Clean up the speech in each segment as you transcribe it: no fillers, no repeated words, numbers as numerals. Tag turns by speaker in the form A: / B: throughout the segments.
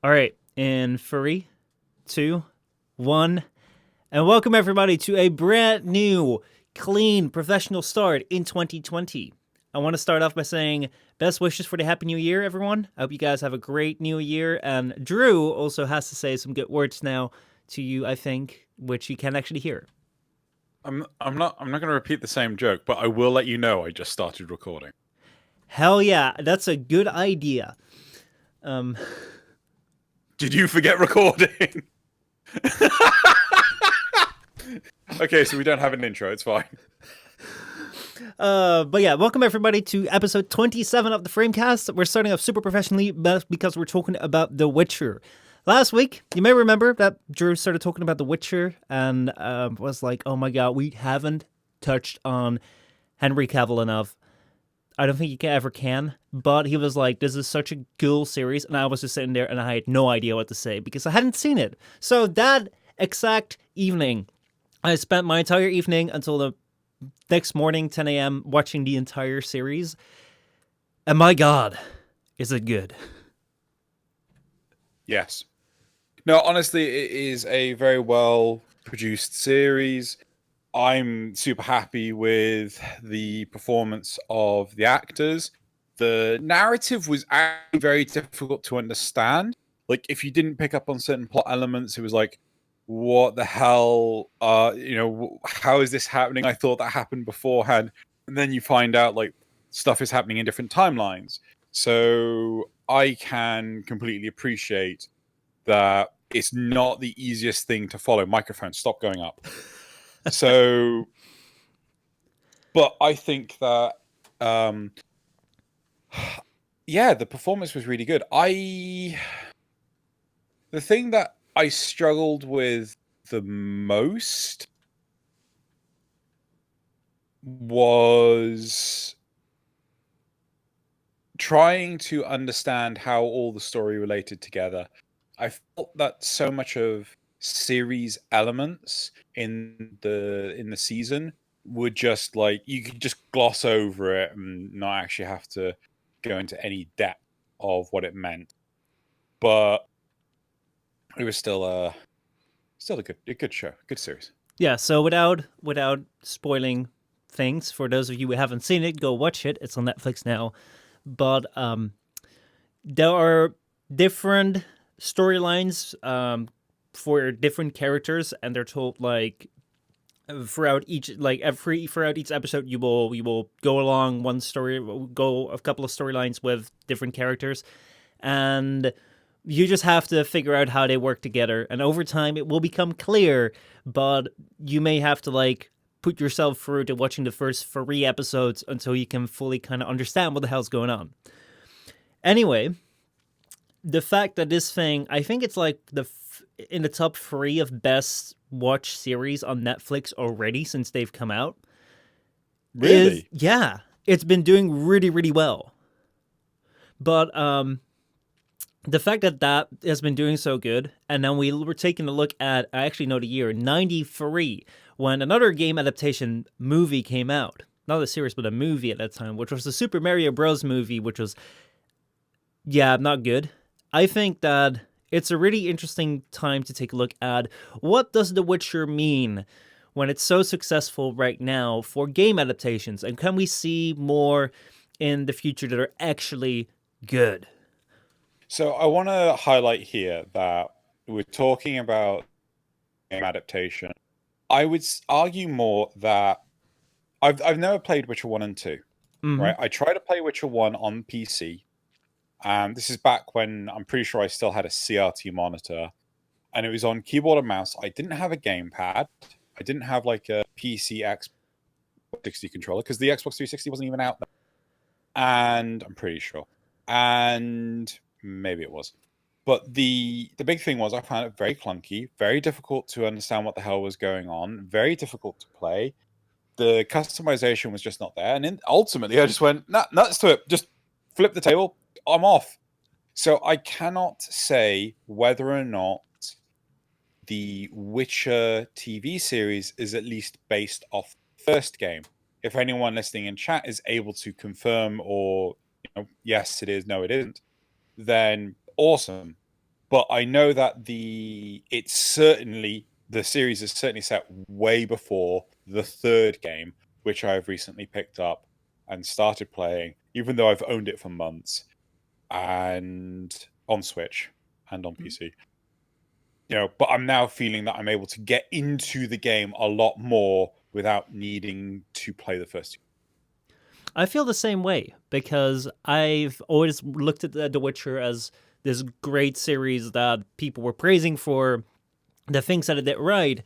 A: All right, in three, two, one, and welcome everybody to a brand new, clean, professional start in 2020. I want to start off by saying best wishes for the Happy New Year, everyone. I hope you guys have a great new year. And Drew also has to say some good words now to you, I think, which you can actually hear.
B: I'm not going to repeat the same joke, but I will let you know I just started recording.
A: Hell yeah, that's a good idea. Um,
B: Did you forget recording? Okay, so we don't have an intro. It's fine.
A: but yeah, welcome everybody to episode 27 of the FrameCast. We're starting off super professionally because we're talking about The Witcher. Last week, you may remember that Drew started talking about The Witcher and was like, oh my god, we haven't touched on Henry Cavill enough. I don't think you ever can. But he was like, this is such a cool series. And I was just sitting there and I had no idea what to say because I hadn't seen it. So that exact evening, I spent my entire evening until the next morning, 10 a.m., watching the entire series. And my god, is it good.
B: Yes. No, honestly, it is a very well produced series. I'm super happy with the performance of the actors. The narrative was actually very difficult to understand. Like, if you didn't pick up on certain plot elements, it was like, what the hell? How is this happening? I thought that happened beforehand. And then you find out, like, stuff is happening in different timelines. So I can completely appreciate that it's not the easiest thing to follow. Microphone, stop going up. So, but I think that, um, yeah, the performance was really good. The thing that I struggled with the most was trying to understand how all the story related together. I felt that so much of series elements in the season would just, like, you could just gloss over it and not actually have to go into any depth of what it meant. But it was still a good show, good series.
A: Yeah, so without spoiling things, for those of you who haven't seen it, go watch it. It's on Netflix now. But there are different storylines for different characters, and they're told like throughout each episode you will go along one story, go a couple of storylines with different characters, and you just have to figure out how they work together, and over time it will become clear, but you may have to like put yourself through to watching the first 3 episodes until you can fully kind of understand what the hell's going on. Anyway, the fact that this thing, I think it's like in the top 3 of best watch series on Netflix already since they've come out, is,
B: Really?
A: yeah, it's been doing really really well. But the fact that that has been doing so good, and then we were taking a look at, I actually know the year, 93, when another game adaptation movie came out. Not a series, but a movie at that time, which was the Super Mario Bros. Movie, which was, yeah, not good. I think that it's a really interesting time to take a look at what does The Witcher mean when it's so successful right now for game adaptations, and can we see more in the future that are actually good?
B: So I want to highlight here that we're talking about game adaptation. I would argue more that I've never played Witcher 1 and 2,
A: Mm-hmm.
B: right? I tried to play Witcher 1 on PC. This is back when I'm pretty sure I still had a CRT monitor, and it was on keyboard and mouse. I didn't have a gamepad. I didn't have like a PC Xbox 360 controller because the Xbox 360 wasn't even out then. And I'm pretty sure. And maybe it was. But the big thing was I found it very clunky, very difficult to understand what the hell was going on, very difficult to play. The customization was just not there. And ultimately, I just went, nah, nuts to it. Just flip the table. I'm off. So I cannot say whether or not the Witcher TV series is at least based off the first game. If anyone listening in chat is able to confirm or, yes, it is, no, it isn't, then awesome. but I know that the series is certainly set way before the third game, which I've recently picked up and started playing, even though I've owned it for months, and on Switch and on PC. But I'm now feeling that I'm able to get into the game a lot more without needing to play the first two.
A: I feel the same way because I've always looked at The Witcher as this great series that people were praising for the things that it did right.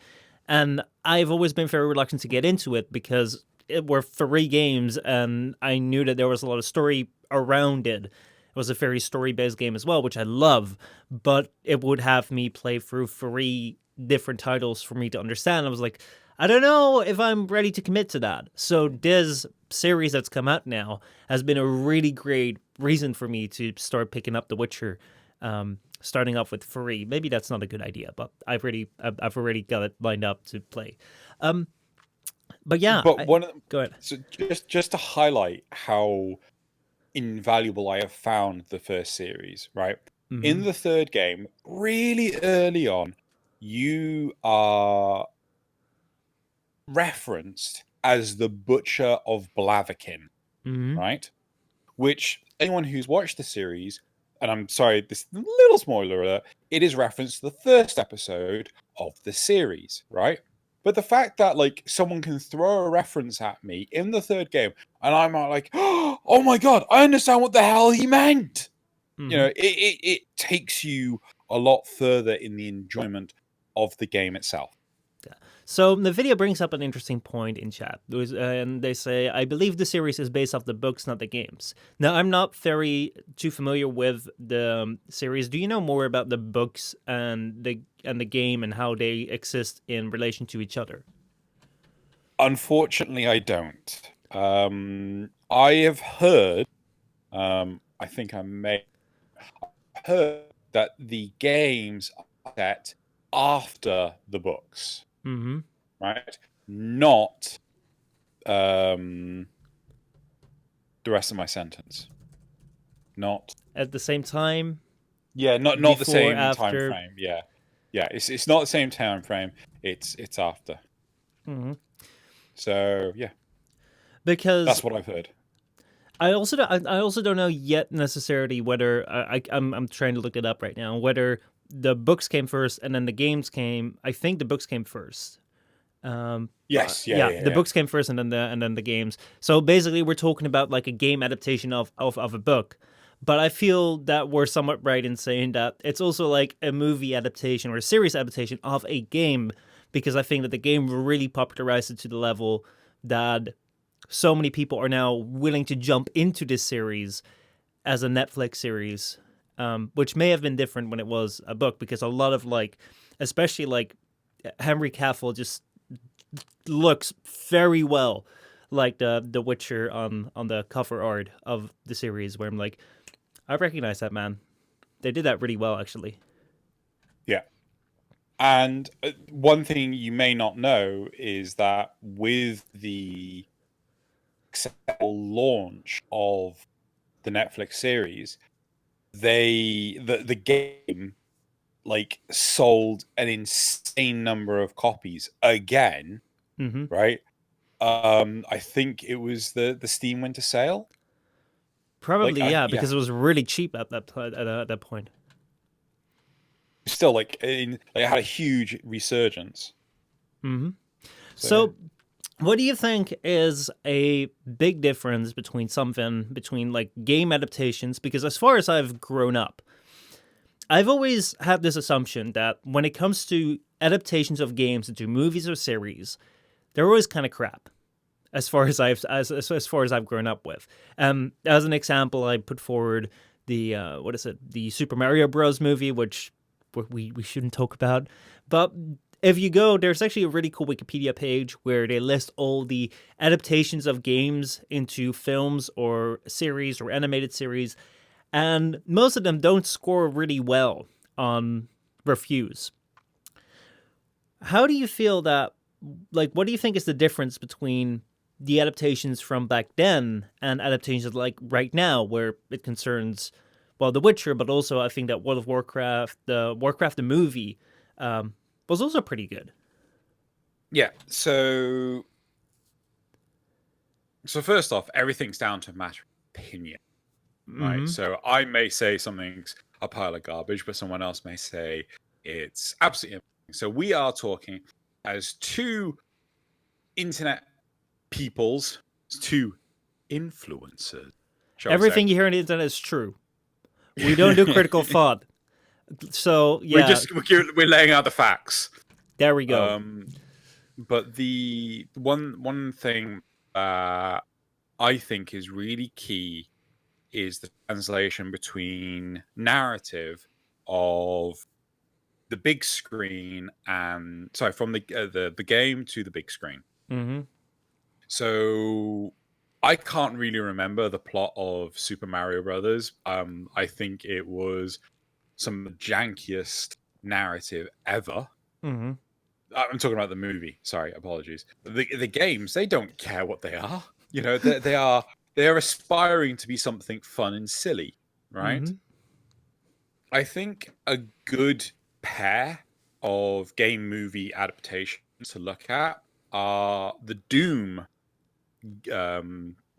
A: And I've always been very reluctant to get into it because it were 3 games and I knew that there was a lot of story around it. It was a very story-based game as well, which I love, but it would have me play through 3 different titles for me to understand. I was like, I don't know if I'm ready to commit to that. So this series that's come out now has been a really great reason for me to start picking up The Witcher, starting off with 3. Maybe that's not a good idea, but I've already got it lined up to play. But yeah,
B: But
A: go ahead.
B: So just to highlight how invaluable I have found the first series, right? In the third game, really early on, you are referenced as the Butcher of Blaviken, right? Which anyone who's watched the series, and I'm sorry, this little spoiler alert, it is referenced to the first episode of the series, right? But the fact that someone can throw a reference at me in the third game, and I'm like, oh my god, I understand what the hell he meant. It takes you a lot further in the enjoyment of the game itself.
A: So the video brings up an interesting point in chat, and they say, "I believe the series is based off the books, not the games." Now, I'm not too familiar with the series. Do you know more about the books and the game and how they exist in relation to each other?
B: Unfortunately, I don't. I have heard. I think I may have heard that the games are set after the books. Right? Not the rest of my sentence. Not
A: at the same time.
B: Yeah, not
A: before,
B: the same
A: after...
B: time frame. Yeah. It's not the same time frame. It's after. So yeah,
A: because
B: that's what I've heard.
A: I also don't know yet necessarily whether I'm trying to look it up right now, whether the books came first and then the games came. I think the books came first.
B: Yes,
A: the books came first and then the games. So basically, we're talking about like a game adaptation of a book. But I feel that we're somewhat right in saying that it's also like a movie adaptation or a series adaptation of a game, because I think that the game really popularized it to the level that so many people are now willing to jump into this series as a Netflix series, which may have been different when it was a book, because a lot of especially Henry Cavill just looks very well like the Witcher on the cover art of the series, where I'm like, I recognize that man. They did that really well, actually.
B: Yeah. And one thing you may not know is that with the successful launch of the Netflix series, the game sold an insane number of copies again. Right? I think it was the Steam Winter Sale.
A: Probably, because it was really cheap at that point.
B: Still, it had a huge resurgence.
A: So, what do you think is a big difference between game adaptations? Because as far as I've grown up, I've always had this assumption that when it comes to adaptations of games into movies or series, they're always kind of crap. As far as I've grown up with. As an example, I put forward the the Super Mario Bros. Movie, which we shouldn't talk about. But if you go, there's actually a really cool Wikipedia page where they list all the adaptations of games into films or series or animated series, and most of them don't score really well on reviews. How do you feel that? What do you think is the difference between the adaptations from back then and adaptations right now, where it concerns well, The Witcher, but also I think that World of Warcraft, the Warcraft the movie, was also pretty good.
B: Yeah. So first off, everything's down to a matter of opinion, right?
A: Mm-hmm.
B: So I may say something's a pile of garbage, but someone else may say it's absolutely amazing. So we are talking as two internet peoples, two influencers, shall we say?
A: Everything you hear on the internet is true. We don't do critical thought. So yeah,
B: We're laying out the facts.
A: there we go.
B: But the one thing I think is really key is the translation between narrative of the big screen and from the game to the big screen.
A: Mm-hmm.
B: So I can't really remember the plot of Super Mario Brothers. I think it was some of the jankiest narrative ever.
A: Mm-hmm.
B: I'm talking about the movie. Sorry, apologies. The games, they don't care what they are. You know, they are aspiring to be something fun and silly, right?
A: Mm-hmm.
B: I think a good pair of game movie adaptations to look at are the Doom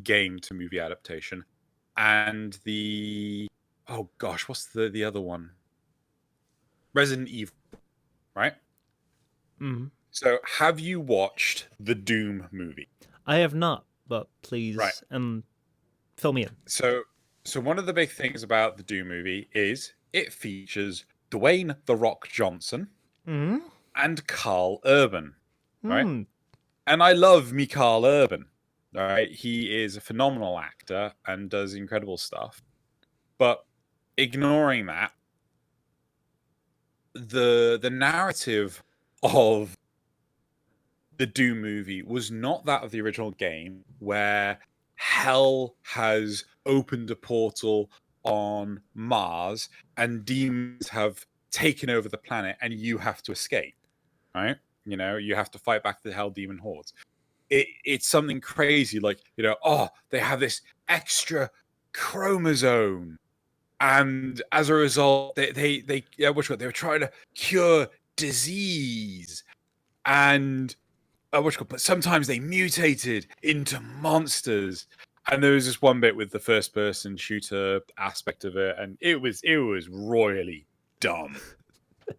B: game to movie adaptation and the what's the other one? Resident Evil, right?
A: Mm-hmm.
B: So have you watched the Doom movie?
A: I have not, but please
B: Right.
A: fill me in.
B: So one of the big things about the Doom movie is it features Dwayne "The Rock" Johnson
A: Mm-hmm.
B: and Carl Urban, right?
A: Mm.
B: And I love me Carl Urban, all right? He is a phenomenal actor and does incredible stuff. But ignoring that, the narrative of the Doom movie was not that of the original game, where hell has opened a portal on Mars and demons have taken over the planet and you have to escape, right? You know, you have to fight back the hell demon hordes. It's something crazy like, you know, they have this extra chromosome. And as a result, they were trying to cure disease. And but sometimes they mutated into monsters. And there was this one bit with the first person shooter aspect of it, and it was royally dumb.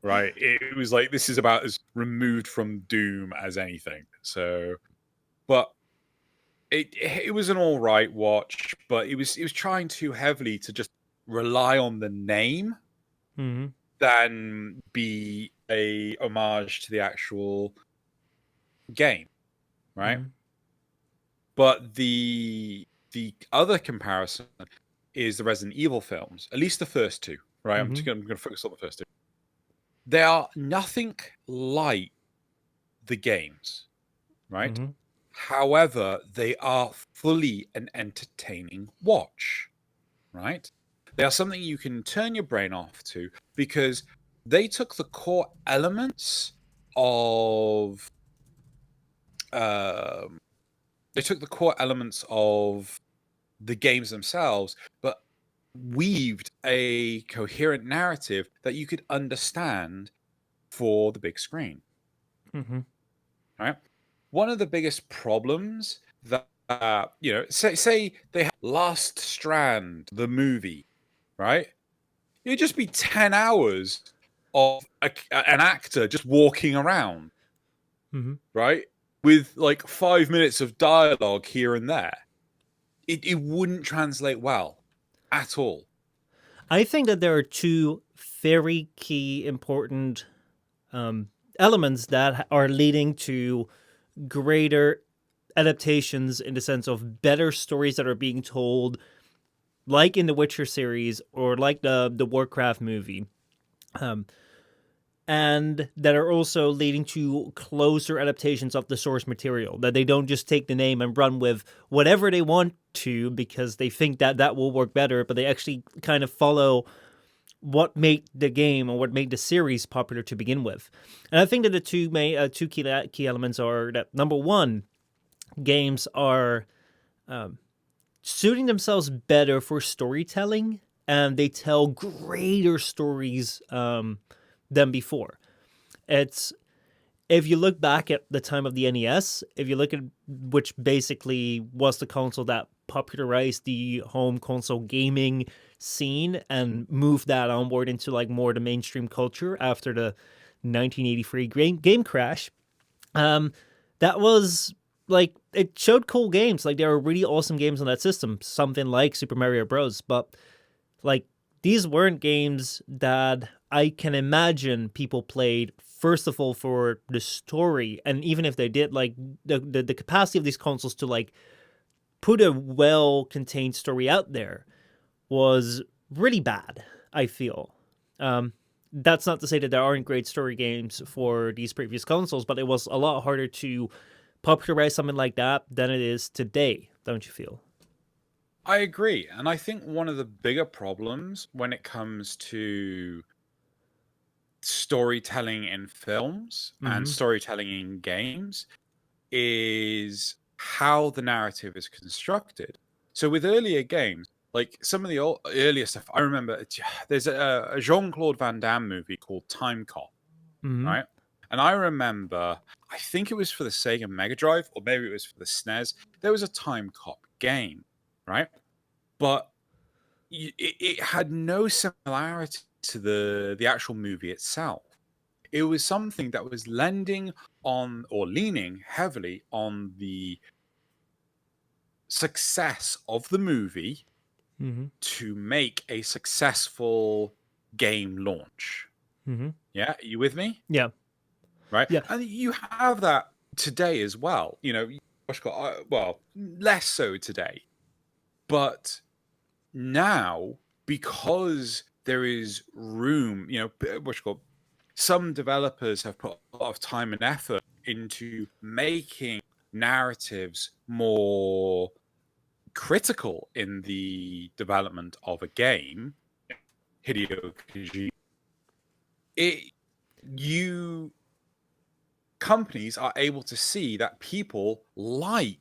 B: Right? It was like, this is about as removed from Doom as anything. So, but it was an all right watch, but it was trying too heavily to just rely on the name
A: Mm-hmm.
B: than be a homage to the actual game, right?
A: Mm-hmm.
B: But the other comparison is the Resident Evil films, at least the first two, right? I'm
A: Mm-hmm.
B: going to focus on the first two. They are nothing like the games, right?
A: Mm-hmm.
B: However, they are fully an entertaining watch, right? They are something you can turn your brain off to because they took the core elements of the games themselves, but weaved a coherent narrative that you could understand for the big screen.
A: Mm-hmm.
B: Right? One of the biggest problems that say they have Last Strand, the movie, right? It'd just be 10 hours of an actor just walking around,
A: Mm-hmm.
B: right? With like 5 minutes of dialogue here and there. It wouldn't translate well at all.
A: I think that there are two very key important elements that are leading to greater adaptations in the sense of better stories that are being told, like in the Witcher series or like the Warcraft movie, and that are also leading to closer adaptations of the source material. That they don't just take the name and run with whatever they want to because they think that that will work better, but they actually kind of follow what made the game or what made the series popular to begin with. And I think that the two key elements are that, number one, games are suiting themselves better for storytelling and they tell greater stories than before. It's if you look back at the time of the NES, if you look at which basically was the console that popularized the home console gaming scene and moved that onward into like more the mainstream culture after the 1983 game crash, that was like it showed cool games. Like there were really awesome games on that system, something like Super Mario Bros. But like these weren't games that I can imagine people played first of all for the story, and even if they did, like the capacity of these consoles to like put a well-contained story out there was really bad, I feel. That's not to say that there aren't great story games for these previous consoles, but it was a lot harder to popularize something like that than it is today, don't you feel?
B: I agree. And I think one of the bigger problems when it comes to storytelling in films and
A: Mm-hmm.
B: storytelling in games is how the narrative is constructed. So with earlier games, like some of the earlier stuff, I remember there's a Jean-Claude Van Damme movie called Time Cop,
A: Mm-hmm.
B: right? And I remember, I think it was for the Sega Mega Drive, or maybe it was for the SNES. There was a Time Cop game, right? But it had no similarity to the actual movie itself. It was something that was lending on or leaning heavily on the success of the movie
A: Mm-hmm.
B: to make a successful game launch.
A: Mm-hmm.
B: Yeah, are you with me?
A: Yeah.
B: Right?
A: Yeah.
B: And you have that today as well. You know, well, less so today. But now, because there is room, you know, some developers have put a lot of time and effort into making narratives more critical in the development of a game. Hideo Kojima, you companies are able to see that people like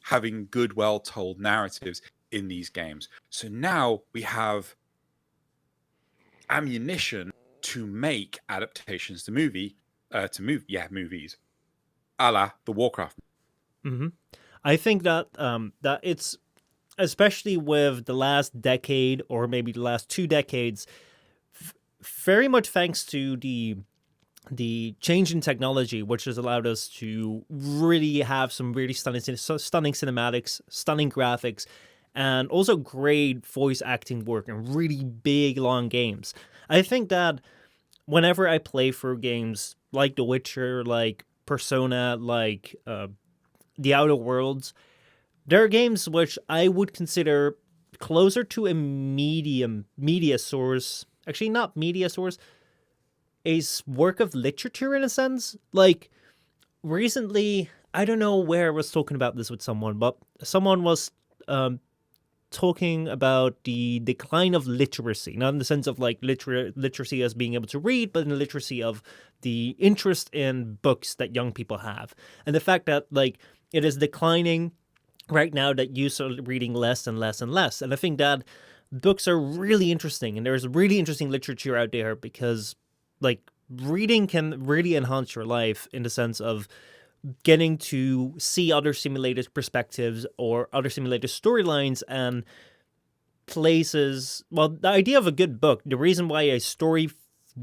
B: having good, well-told narratives in these games. So now we have ammunition to make adaptations to movies, a la the Warcraft.
A: Mm-hmm. I think that that it's especially with the last decade or maybe the last 2 decades, very much thanks to the change in technology, which has allowed us to really have some really stunning cinematics, stunning graphics, and also great voice acting work and really big long games. I think that whenever I play through games like The Witcher, like Persona, like The Outer Worlds, there are games which I would consider closer to a medium media source. Actually, not media source, a work of literature in a sense. Like recently, I don't know where I was talking about this with someone, but someone was talking about the decline of literacy, not in the sense of like literacy as being able to read, but in the literacy of the interest in books that young people have, and the fact that like it is declining right now, that youth are reading less and less and less. And I think that books are really interesting, and there's really interesting literature out there because like reading can really enhance your life in the sense of getting to see other simulated perspectives or other simulated storylines and places. Well, the idea of a good book, the reason why a story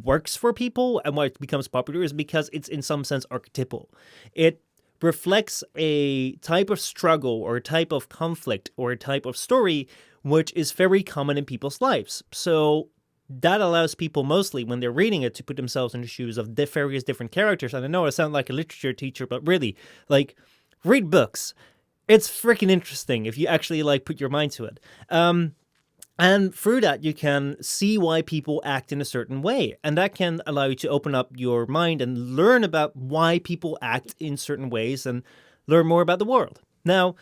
A: works for people and why it becomes popular is because it's in some sense archetypal. It reflects a type of struggle or a type of conflict or a type of story which is very common in people's lives. So that allows people mostly when they're reading it to put themselves in the shoes of various different characters. And I know I sound like a literature teacher, but really, like, read books. It's freaking interesting if you actually like put your mind to it. And through that, you can see why people act in a certain way. And that can allow you to open up your mind and learn about why people act in certain ways and learn more about the world. Now,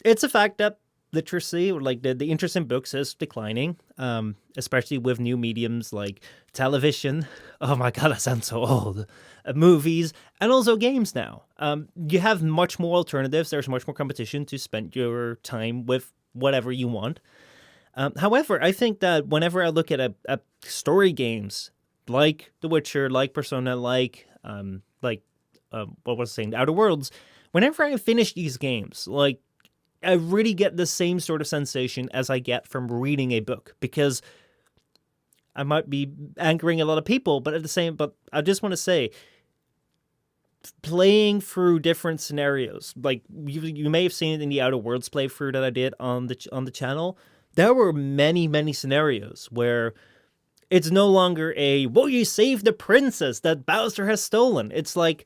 A: it's a fact that literacy, or like the interest in books, is declining, especially with new mediums like television. Oh my God, I sound so old. Movies, and also games now. You have much more alternatives. There's much more competition to spend your time with whatever you want. However, I think that whenever I look at story games like The Witcher, like Persona, what was I saying, Outer Worlds, whenever I finish these games, like I really get the same sort of sensation as I get from reading a book, because I might be angering a lot of people, but I just want to say, playing through different scenarios, like you may have seen it in the Outer Worlds playthrough that I did on the channel. There were many scenarios where it's no longer a will you save the princess that Bowser has stolen. It's like,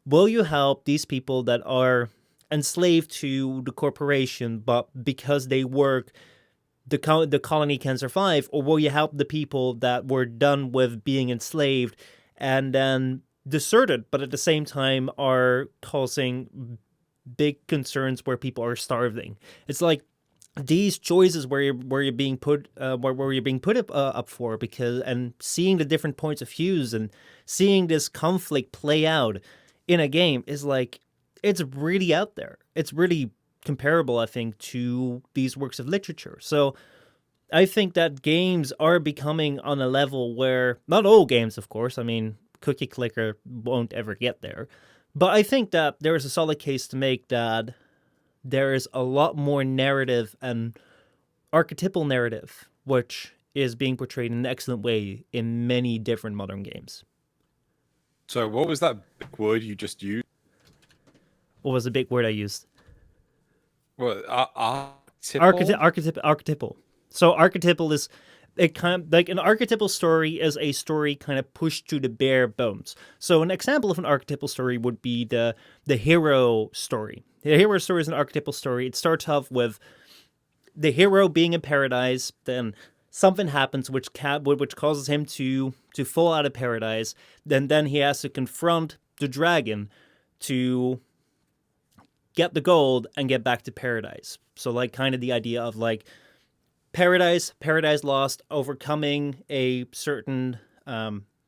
A: will you help these people that are enslaved to the corporation, but because they work, the colony can survive, or will you help the people that were done with being enslaved and then deserted, but at the same time are causing big concerns where people are starving. It's like these choices where you're being put where you're being put up for, because and seeing the different points of views and seeing this conflict play out in a game is like, it's really out there. It's really comparable, I think, to these works of literature. So I think that games are becoming on a level where, not all games, of course, I mean, Cookie Clicker won't ever get there, but I think that there is a solid case to make that there is a lot more narrative and archetypal narrative, which is being portrayed in an excellent way in many different modern games.
B: So, what was that big word you just used?
A: What was the big word I used?
B: What, archetypal?
A: Archetypal. So archetypal is it kind of like an archetypal story is a story kind of pushed to the bare bones. So an example of an archetypal story would be the hero story. The hero story is an archetypal story. It starts off with the hero being in paradise, then something happens which causes him to fall out of paradise. Then he has to confront the dragon to get the gold and get back to paradise. So like kind of the idea of like paradise lost, overcoming a certain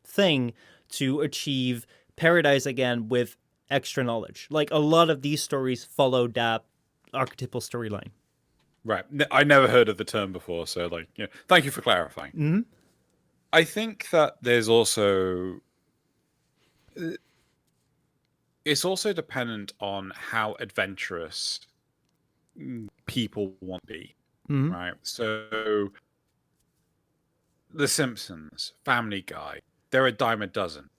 A: thing to achieve paradise again with extra knowledge. Like a lot of these stories follow that archetypal storyline.
B: Right. I never heard of the term before, so like, thank you for clarifying.
A: Mm-hmm.
B: I think that there's also it's also dependent on how adventurous people want to be,
A: Mm-hmm.
B: right? So, The Simpsons, Family Guy, they're a dime a dozen,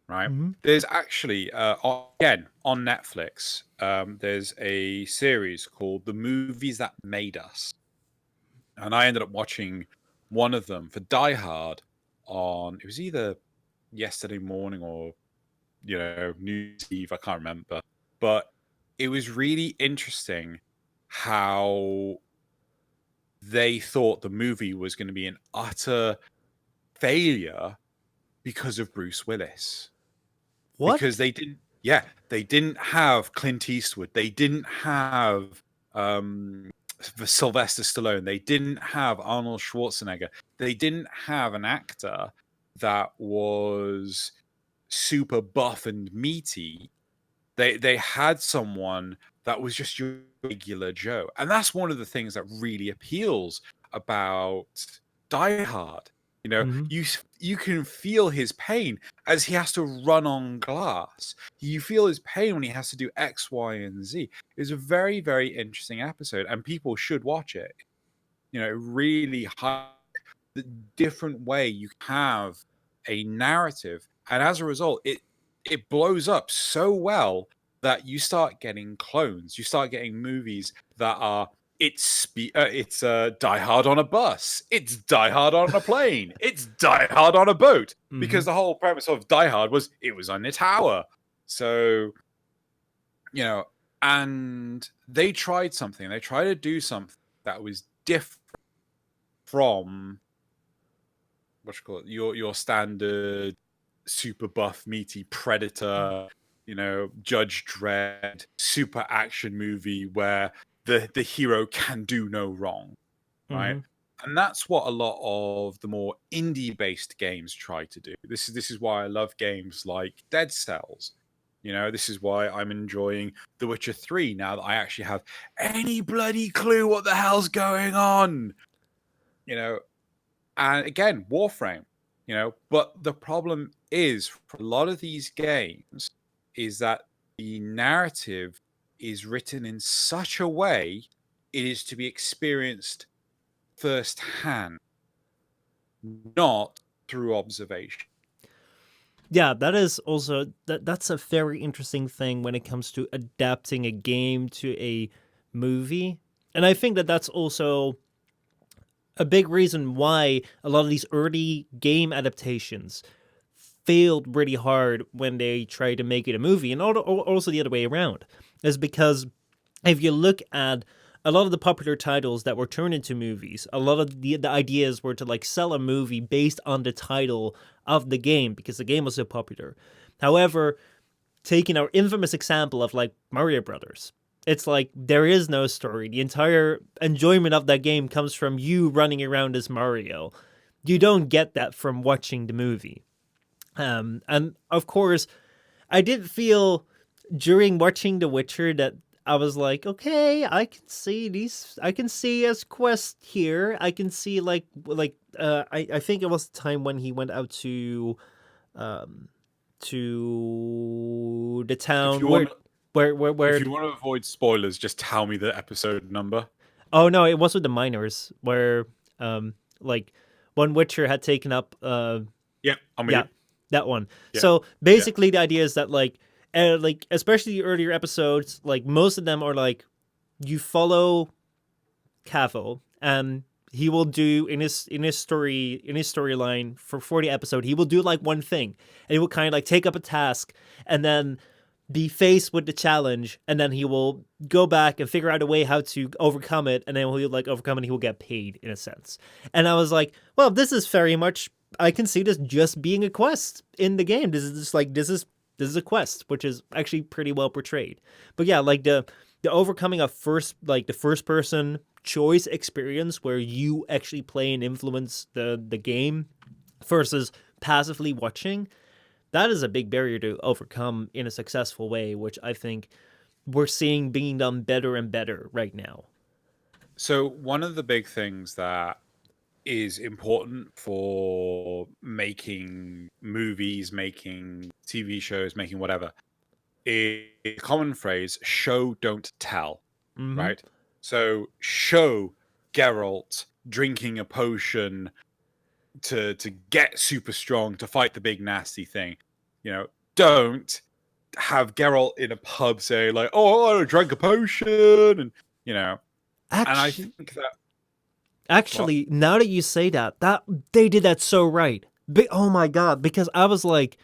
B: right?
A: Mm-hmm.
B: There's actually, again, on Netflix, there's a series called The Movies That Made Us. And I ended up watching one of them for Die Hard it was either yesterday morning or, New Year's Eve, I can't remember. But it was really interesting how they thought the movie was going to be an utter failure because of Bruce Willis.
A: What?
B: Because they didn't have Clint Eastwood. They didn't have Sylvester Stallone. They didn't have Arnold Schwarzenegger. They didn't have an actor that was super buff and meaty. They had someone that was just your regular Joe. And that's one of the things that really appeals about Die Hard.
A: Mm-hmm.
B: You can feel his pain as he has to run on glass. You feel his pain when he has to do X, Y, and Z. It's a very, very interesting episode, and people should watch it. It really highlights the different way you have a narrative, and as a result, it blows up so well that you start getting clones. You start getting movies that are it's Die Hard on a bus. It's Die Hard on a plane. It's Die Hard on a boat.
A: Mm-hmm.
B: Because the whole premise of Die Hard was it was on a tower. So, and they tried something. They tried to do something that was different from your standard super buff meaty Predator, Judge Dredd super action movie where the hero can do no wrong, right?
A: Mm-hmm.
B: And that's what a lot of the more indie based games try to do. This is why I love games like Dead Cells. This is why I'm enjoying The Witcher 3 now that I actually have any bloody clue what the hell's going on. you know, and again, Warframe, but the problem is for a lot of these games is that the narrative is written in such a way it is to be experienced firsthand, not through observation.
A: Yeah, that is also that's a very interesting thing when it comes to adapting a game to a movie. And I think that that's also a big reason why a lot of these early game adaptations failed really hard when they tried to make it a movie, and also the other way around, is because if you look at a lot of the popular titles that were turned into movies, a lot of the ideas were to like sell a movie based on the title of the game because the game was so popular. However, taking our infamous example of like Mario Brothers, it's like there is no story. The entire enjoyment of that game comes from you running around as Mario. You don't get that from watching the movie. And of course, I did feel during watching The Witcher that I was like, okay, I can see these. I can see as quest here. I can see I think it was the time when he went out um to the
B: If
A: town
B: you want,
A: where
B: if you want to avoid spoilers, just tell me the episode number.
A: oh no, it was with the miners where like one Witcher had taken up
B: Yeah, I'm with
A: yeah,
B: you.
A: that one.
B: Yeah,
A: So
B: yeah.
A: basically, the idea is that like especially the earlier episodes, like most of them are like you follow Cavill, and he will do in his storyline for the episode, he will do like one thing, and he will kind of like take up a task, and then be faced with the challenge, and then he will go back and figure out a way how to overcome it, and then he'll like overcome it, and he will get paid in a sense. And I was like, well, this is very much, I can see this just being a quest in the game. This is just like this is a quest, which is actually pretty well portrayed. But yeah, like the overcoming of the first person choice experience where you actually play and influence the game versus passively watching, that is a big barrier to overcome in a successful way, which I think we're seeing being done better and better right now.
B: So one of the big things that is important for making movies, making TV shows, making whatever, is a common phrase: show, don't tell.
A: Mm-hmm.
B: Right? So show Geralt drinking a potion to get super strong to fight the big nasty thing. Don't have Geralt in a pub say like, "Oh, I drank a potion," and and I
A: Actually,
B: think that what
A: actually, now that you say that they did that so right. Oh my god! Because I was like,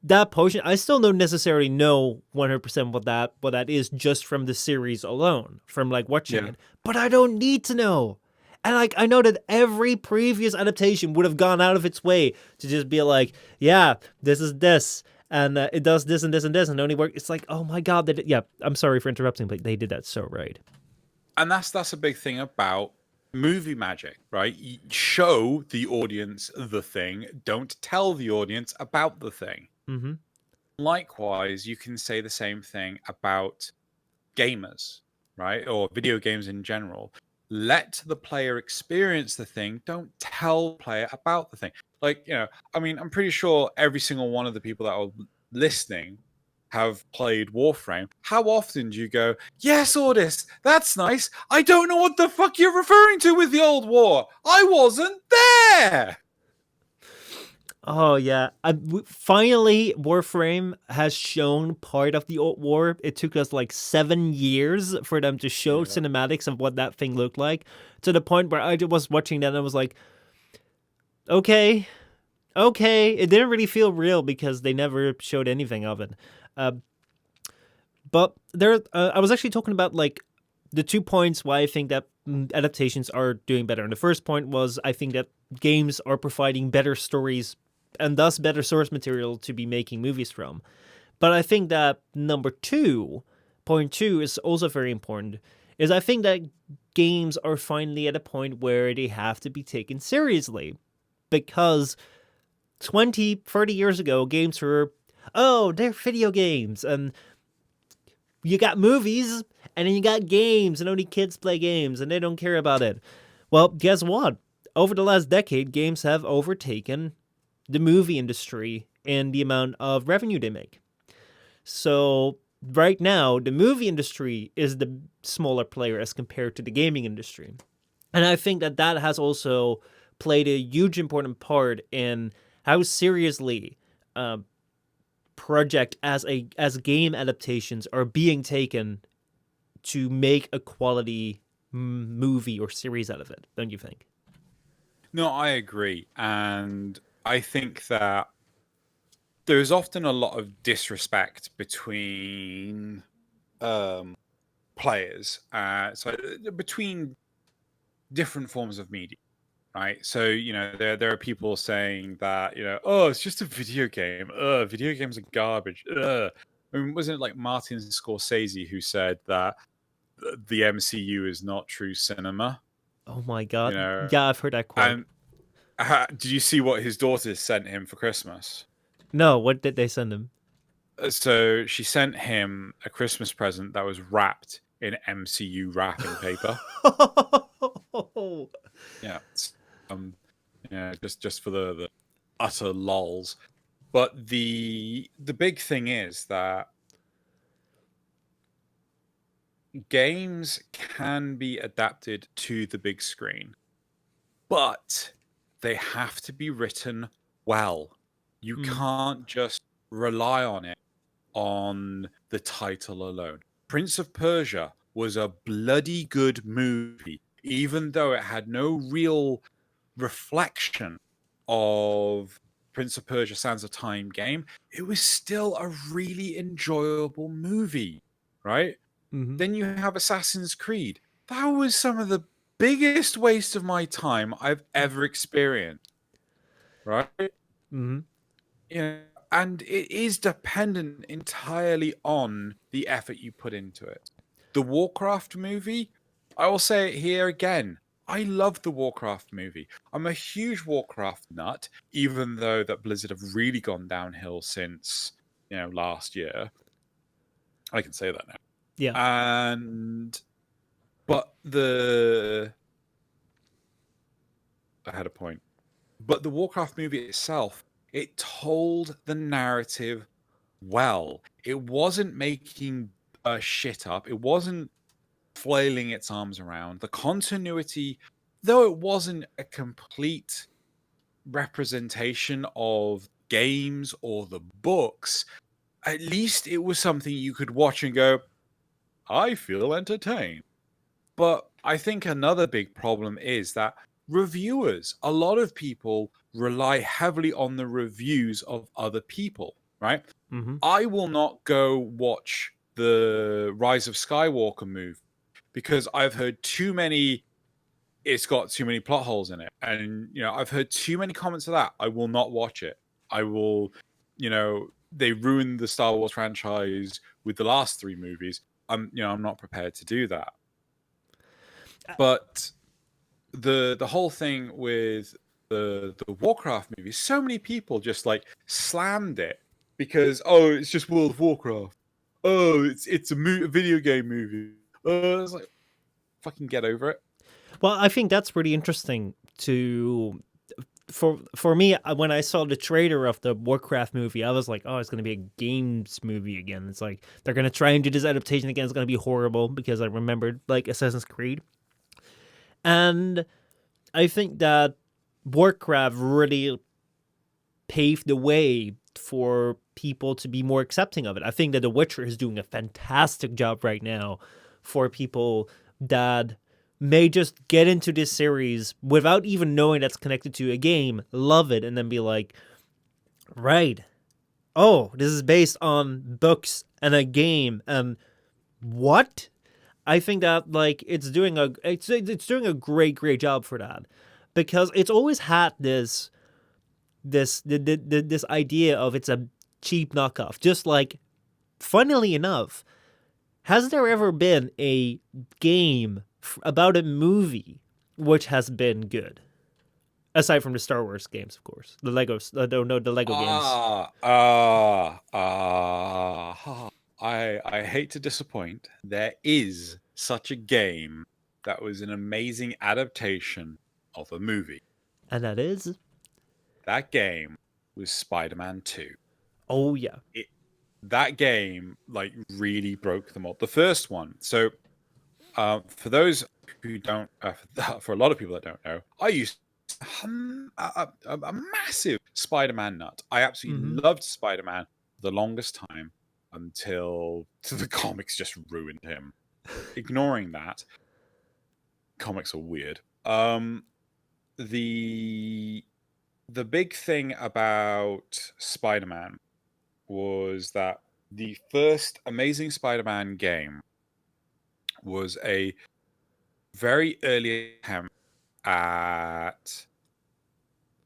A: that potion. I still don't necessarily know 100% what that is just from the series alone, from like watching
B: yeah.
A: it. But I don't need to know. And like I know that every previous adaptation would have gone out of its way to just be like, yeah, this is this, and it does this and this and this, and only work. It's like, oh my god, yeah. I'm sorry for interrupting, but they did that so right.
B: And that's a big thing about movie magic, right? You show the audience the thing, don't tell the audience about the thing.
A: Mm-hmm.
B: Likewise, you can say the same thing about gamers, right? Or video games in general. Let the player experience the thing, don't tell the player about the thing. Like, I mean, I'm pretty sure every single one of the people that are listening have played Warframe. How often do you go, yes, Ordis, that's nice. I don't know what the fuck you're referring to with the old war. I wasn't there.
A: Oh yeah! Finally, Warframe has shown part of the old war. It took us like 7 years for them to show
B: Yeah.
A: cinematics of what that thing looked like. To the point where I was watching that and I was like, okay, it didn't really feel real because they never showed anything of it. But I was actually talking about like the 2 points why I think that adaptations are doing better. And the first point was I think that games are providing better stories and thus better source material to be making movies from. But I think that point two is also very important, is I think that games are finally at a point where they have to be taken seriously. Because 20, 30 years ago, games were, oh, they're video games, and you got movies, and then you got games, and only kids play games, and they don't care about it. Well, guess what? over the last decade, games have overtaken the movie industry in the amount of revenue they make. So right now, the movie industry is the smaller player as compared to the gaming industry. And I think that that has also played a huge important part in how seriously project as game adaptations are being taken to make a quality movie or series out of it. Don't you think?
B: No, I agree. And I think that there's often a lot of disrespect between players, between different forms of media, right? So there are people saying that oh, it's just a video game. Video games are garbage. I mean, wasn't it like Martin Scorsese who said that the MCU is not true cinema?
A: Oh my god!
B: You know,
A: Yeah, I've heard that quote.
B: and did you see what his daughter sent him for Christmas?
A: No, what did they send him?
B: So she sent him a Christmas present that was wrapped in MCU wrapping paper. Yeah, just for the utter lols. But the big thing is that games can be adapted to the big screen, but they have to be written well. You can't just rely on it on the title alone. Prince of Persia was a bloody good movie, even though it had no real reflection of Prince of Persia Sands of Time game. It was still a really enjoyable movie, right?
A: Mm-hmm.
B: Then you have Assassin's Creed. That was some of the biggest waste of my time I've ever experienced, right?
A: Mm-hmm.
B: And it is dependent entirely on the effort you put into it. The Warcraft movie, I will say it here again. I love the Warcraft movie. I'm a huge Warcraft nut, even though that Blizzard have really gone downhill since last year. I can say that now.
A: Yeah.
B: But I had a point. But the Warcraft movie itself, it told the narrative well. It wasn't making shit up. It wasn't flailing its arms around. The continuity, though it wasn't a complete representation of games or the books, at least it was something you could watch and go, I feel entertained. But I think another big problem is that reviewers, a lot of people rely heavily on the reviews of other people, right?
A: Mm-hmm.
B: I will not go watch the Rise of Skywalker movie because I've heard too many. It's got too many plot holes in it, and I've heard too many comments of that. I will not watch it. I will, they ruined the Star Wars franchise with the last 3 movies. I'm not prepared to do that. But the whole thing with the Warcraft movie, so many people just like slammed it because it's just World of Warcraft. It's a video game movie. It's like, fucking get over it.
A: Well, I think that's pretty interesting for me, when I saw the trailer of the Warcraft movie, I was like, oh, it's going to be a games movie again. It's like they're going to try and do this adaptation again. It's going to be horrible because I remembered like Assassin's Creed. And I think that Warcraft really paved the way for people to be more accepting of it. I think that The Witcher is doing a fantastic job right now for people that may just get into this series without even knowing that's connected to a game, love it, and then be like, right, oh, this is based on books and a game, and what? I think that like it's doing a great job for that, because it's always had this idea of it's a cheap knockoff. Just like, funnily enough, has there ever been a game about a movie which has been good? Aside from the Star Wars games, of course. The Legos, the Lego games.
B: I hate to disappoint. There is such a game that was an amazing adaptation of a movie.
A: And that is?
B: That game was Spider-Man 2.
A: Oh, yeah.
B: That game, like, really broke them up. The first one. So, for those who don't, for a lot of people that don't know, I used a massive Spider-Man nut. I absolutely
A: Mm-hmm.
B: loved Spider-Man for the longest time until the comics just ruined him. Ignoring that, comics are weird. The big thing about Spider-Man was that the first Amazing Spider-Man game was a very early attempt at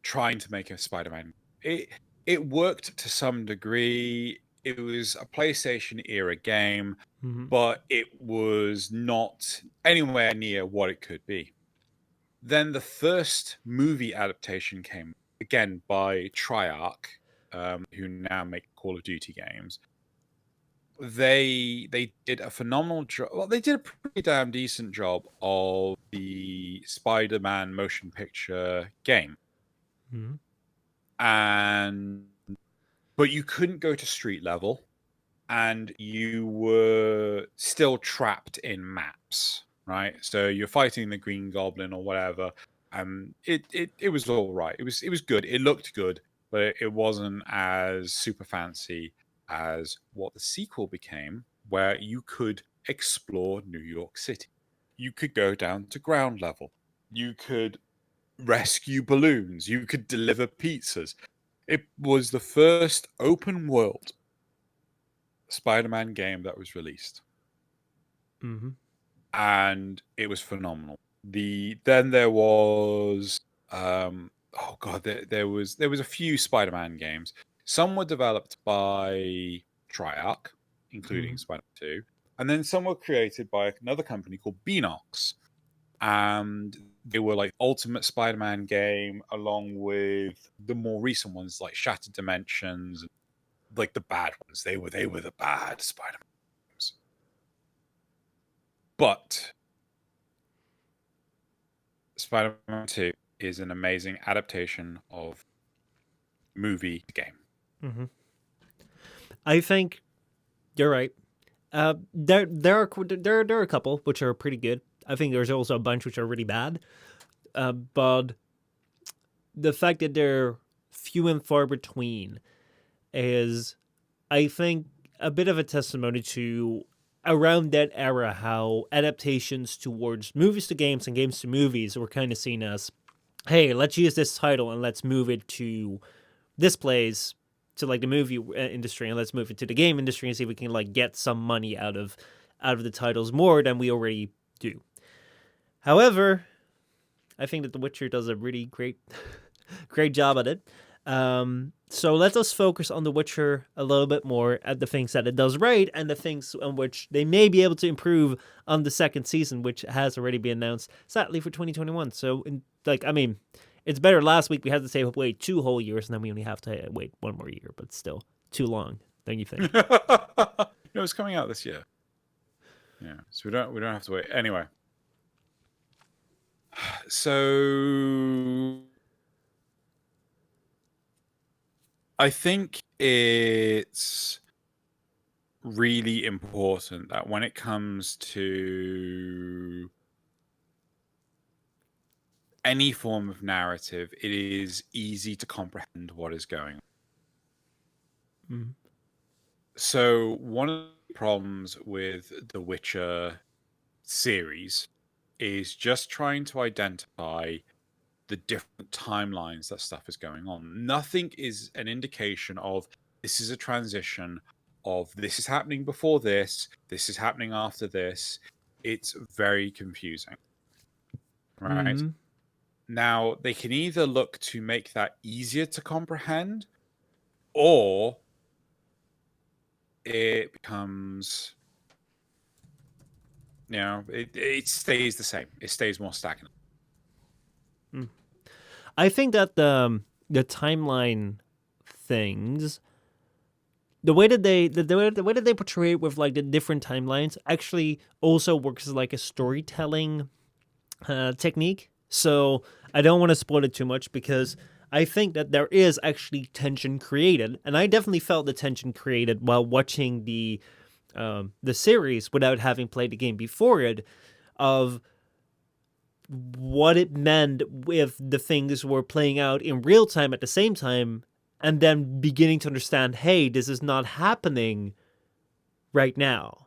B: trying to make a Spider-Man. It worked to some degree. It was a PlayStation era game,
A: Mm-hmm.
B: but it was not anywhere near what it could be. Then the first movie adaptation came again by Treyarch, who now make Call of Duty games. They did a phenomenal job. Well, they did a pretty damn decent job of the Spider-Man motion picture game,
A: Mm-hmm.
B: and but you couldn't go to street level, and you were still trapped in maps, right? So you're fighting the Green Goblin or whatever. It was all right. It was good. It looked good, but it wasn't as super fancy as what the sequel became, where you could explore New York City. You could go down to ground level. You could rescue balloons. You could deliver pizzas. It was the first open world Spider-Man game that was released,
A: Mm-hmm.
B: and it was phenomenal. Then there was oh god, there was a few Spider-Man games. Some were developed by Treyarch, including
A: Mm-hmm.
B: Spider-Man 2, and then some were created by another company called Beanox, and they were like Ultimate Spider-Man game, along with the more recent ones like Shattered Dimensions, like the bad ones. They were the bad Spider-Man games. But Spider-Man 2 is an amazing adaptation of movie to game.
A: Mm-hmm. I think you're right. There are a couple which are pretty good. I think there's also a bunch which are really bad. But the fact that they're few and far between is, I think, a bit of a testimony to around that era how adaptations towards movies to games and games to movies were kind of seen as, hey, let's use this title and let's move it to this place, to like the movie industry, and let's move it to the game industry and see if we can like get some money out of the titles more than we already do. However, I think that The Witcher does a really great job at it. So let us focus on The Witcher a little bit more at the things that it does right and the things on which they may be able to improve on the second season, which has already been announced, sadly, for 2021. So, it's better. Last week we had to wait 2 whole years, and then we only have to wait 1 more year, but still too long, don't you think?
B: No, it's coming out this year. Yeah, so we don't have to wait anyway. So I think it's really important that when it comes to any form of narrative, it is easy to comprehend what is going on.
A: Mm.
B: So one of the problems with the Witcher series is just trying to identify the different timelines that stuff is going on. Nothing is an indication of this is a transition, of this is happening before this is happening after this. It's very confusing, right?
A: Mm-hmm.
B: Now, they can either look to make that easier to comprehend, or it becomes, it stays the same. It stays more stagnant.
A: I think that the timeline things, the way that they portray it with like the different timelines actually also works as like a storytelling technique So I don't want to spoil it too much because I think that there is actually tension created, and I definitely felt the tension created while watching the series without having played the game before it, of what it meant if the things were playing out in real time at the same time, and then beginning to understand, hey, this is not happening right now.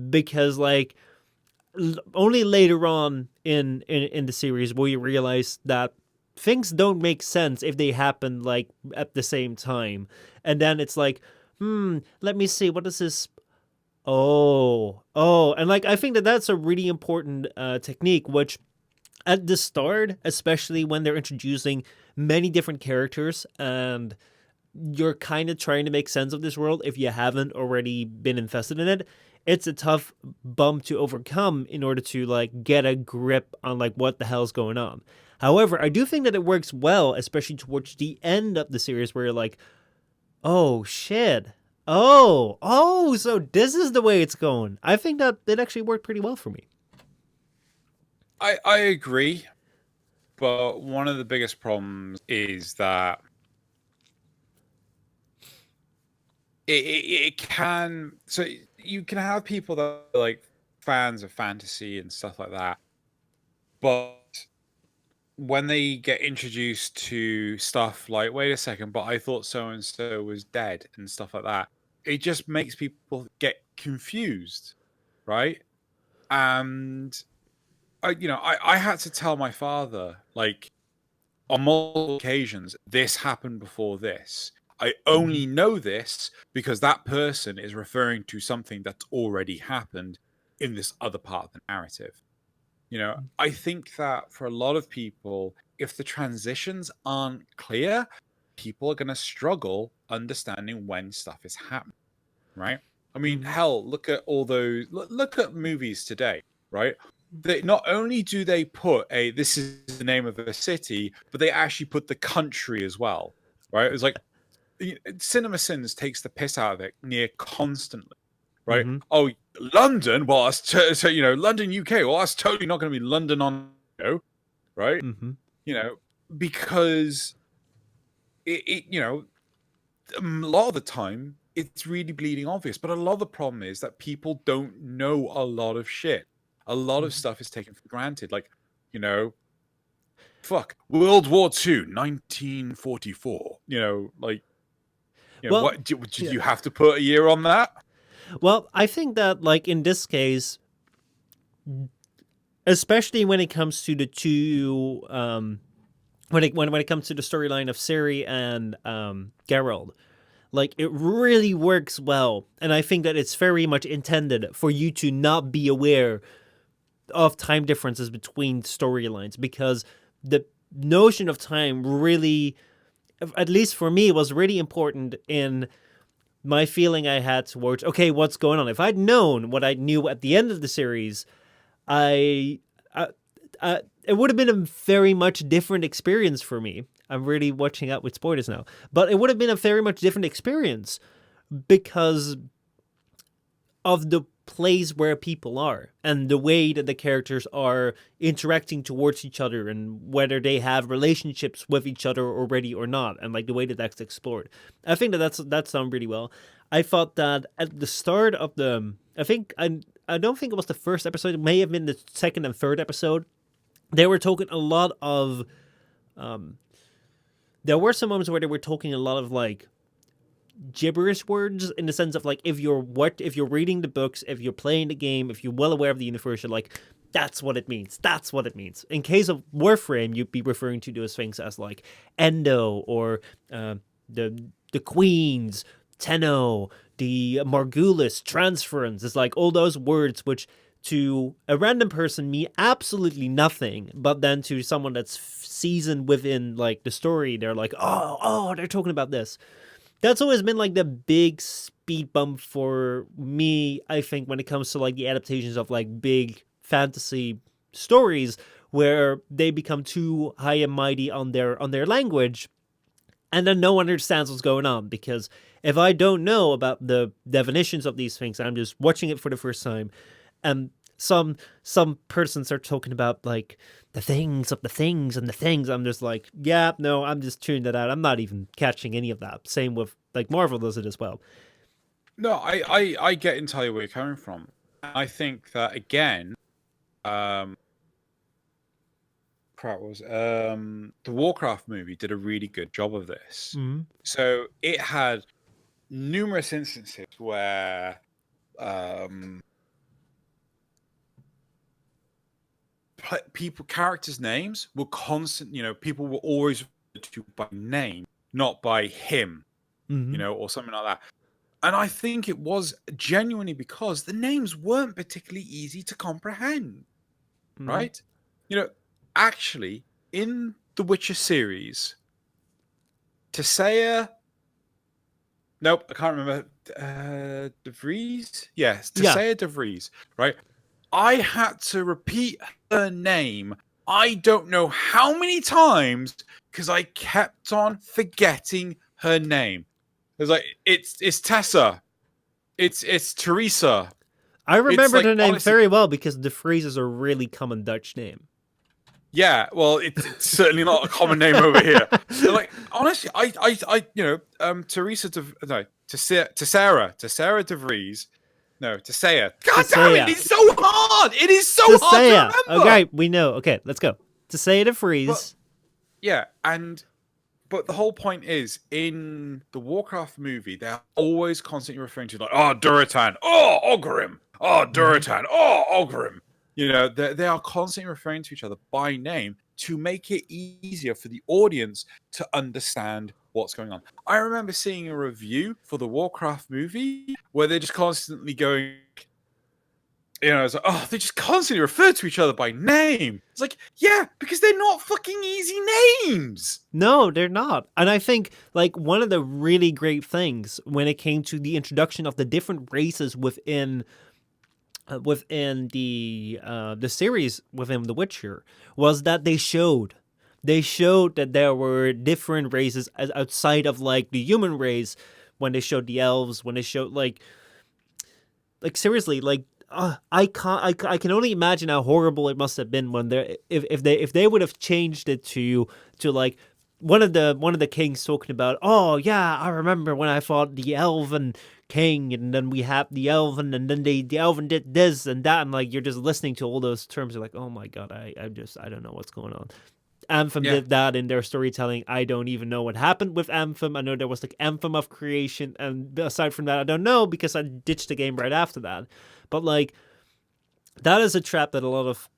A: Because like only later on in the series will you realize that things don't make sense if they happen like at the same time, and then it's like, let me see, what is this? Oh, and like I think that that's a really important technique, which at the start, especially when they're introducing many different characters and you're kind of trying to make sense of this world if you haven't already been invested in it, it's a tough bump to overcome in order to like get a grip on like what the hell's going on. However, I do think that it works well, especially towards the end of the series where you're like, oh shit. Oh, so this is the way it's going. I think that it actually worked pretty well for me.
B: I agree, but one of the biggest problems is that it can, so you can have people that are like fans of fantasy and stuff like that, but when they get introduced to stuff like, wait a second, but I thought so and so was dead and stuff like that, it just makes people get confused, right? And I had to tell my father, like, on multiple occasions, this happened before this. I only know this because that person is referring to something that's already happened in this other part of the narrative. I think that for a lot of people, if the transitions aren't clear, people are going to struggle understanding when stuff is happening, right? I mean, hell, look at all those, look at movies today, right? They not only do they put this is the name of a city, but they actually put the country as well, right? It's like Cinema Sins takes the piss out of it near constantly, right? Oh, London, well, so London, UK, well, that's totally not going to be London, right? Because a lot of the time it's really bleeding obvious, but a lot of the problem is that people don't know a lot of shit. A lot of stuff is taken for granted, like World War II, 1944.
A: Well,
B: what did you have to put a year on that?
A: Well, I think that like in this case, especially when it comes to the two, when it comes to the storyline of Ciri and Geralt, like it really works well, and I think that it's very much intended for you to not be aware of time differences between storylines, because the notion of time really, at least for me, was really important in my feeling I had towards, okay, what's going on? If I'd known what I knew at the end of the series, it would have been a very much different experience for me. I'm really watching out with spoilers now, but it would have been a very much different experience because of the place where people are and the way that the characters are interacting towards each other and whether they have relationships with each other already or not, and like the way that that's explored. I think that's done really well. I thought that at the start of I don't think it was the first episode, it may have been the second and third episode, they were talking a lot of there were some moments where they were talking a lot of like gibberish words, in the sense of like, if you're reading the books, if you're playing the game, if you're well aware of the universe, you're like, that's what it means. In case of Warframe, you'd be referring to those things as like Endo, or the Queens, Tenno, the Margulis, Transference. It's like all those words which to a random person mean absolutely nothing, but then to someone that's seasoned within like the story, they're like, oh, they're talking about this. That's always been like the big speed bump for me, I think, when it comes to like the adaptations of like big fantasy stories where they become too high and mighty on their language, and then no one understands what's going on. Because if I don't know about the definitions of these things, I'm just watching it for the first time, and some persons are talking about like the things of the things and the things. I'm just like, yeah, no, I'm just tuning that out. I'm not even catching any of that. Same with like Marvel does it as well.
B: No, I get entirely where you're coming from. I think that again, crap was the Warcraft movie did a really good job of this.
A: Mm-hmm.
B: So it had numerous instances where characters' names were constant. People were always referred to by name, not by him.
A: Mm-hmm.
B: Or something like that. And I think it was genuinely because the names weren't particularly easy to comprehend,
A: Mm-hmm.
B: right? Actually, in the Witcher series, Tissaia. Nope, I can't remember. De Vries? Yes, Tissaia De Vries, right? I had to repeat her name I don't know how many times because I kept on forgetting her name. It's like, it's Tessa. It's Teresa.
A: I remember
B: like,
A: the name
B: honestly,
A: very well because De Vries is a really common Dutch name.
B: Yeah, well, it's certainly not a common name over here. So, like, honestly, Teresa, Tessera De Vries, no, Tessera. God damn it, it's so hard. It is so hard to remember.
A: Okay, we know. Okay, let's go. Tessera De Vries.
B: Yeah, but the whole point is, in the Warcraft movie, they're always constantly referring to like, oh, Duratan, oh, Ogrim, oh, Duratan, oh, Ogrim. They are constantly referring to each other by name to make it easier for the audience to understand what's going on. I remember seeing a review for the Warcraft movie where they're just constantly going, it's like, oh, they just constantly refer to each other by name. It's like, yeah, because they're not fucking easy names.
A: No, they're not. And I think like one of the really great things when it came to the introduction of the different races within the series within The Witcher was that they showed that there were different races outside of like the human race. When they showed the elves, when they showed like seriously, like I can only imagine how horrible it must have been when they if they would have changed it to like one of the kings talking about, oh yeah, I remember when I fought the elven king, and then we have the elven, and then the elven did this and that, and like you're just listening to all those terms, you're like, oh my god, I don't know what's going on. Anthem did that in their storytelling. I don't even know what happened with Anthem. I know there was like Anthem of Creation, and aside from that, I don't know because I ditched the game right after that. But like, that is a trap that a lot of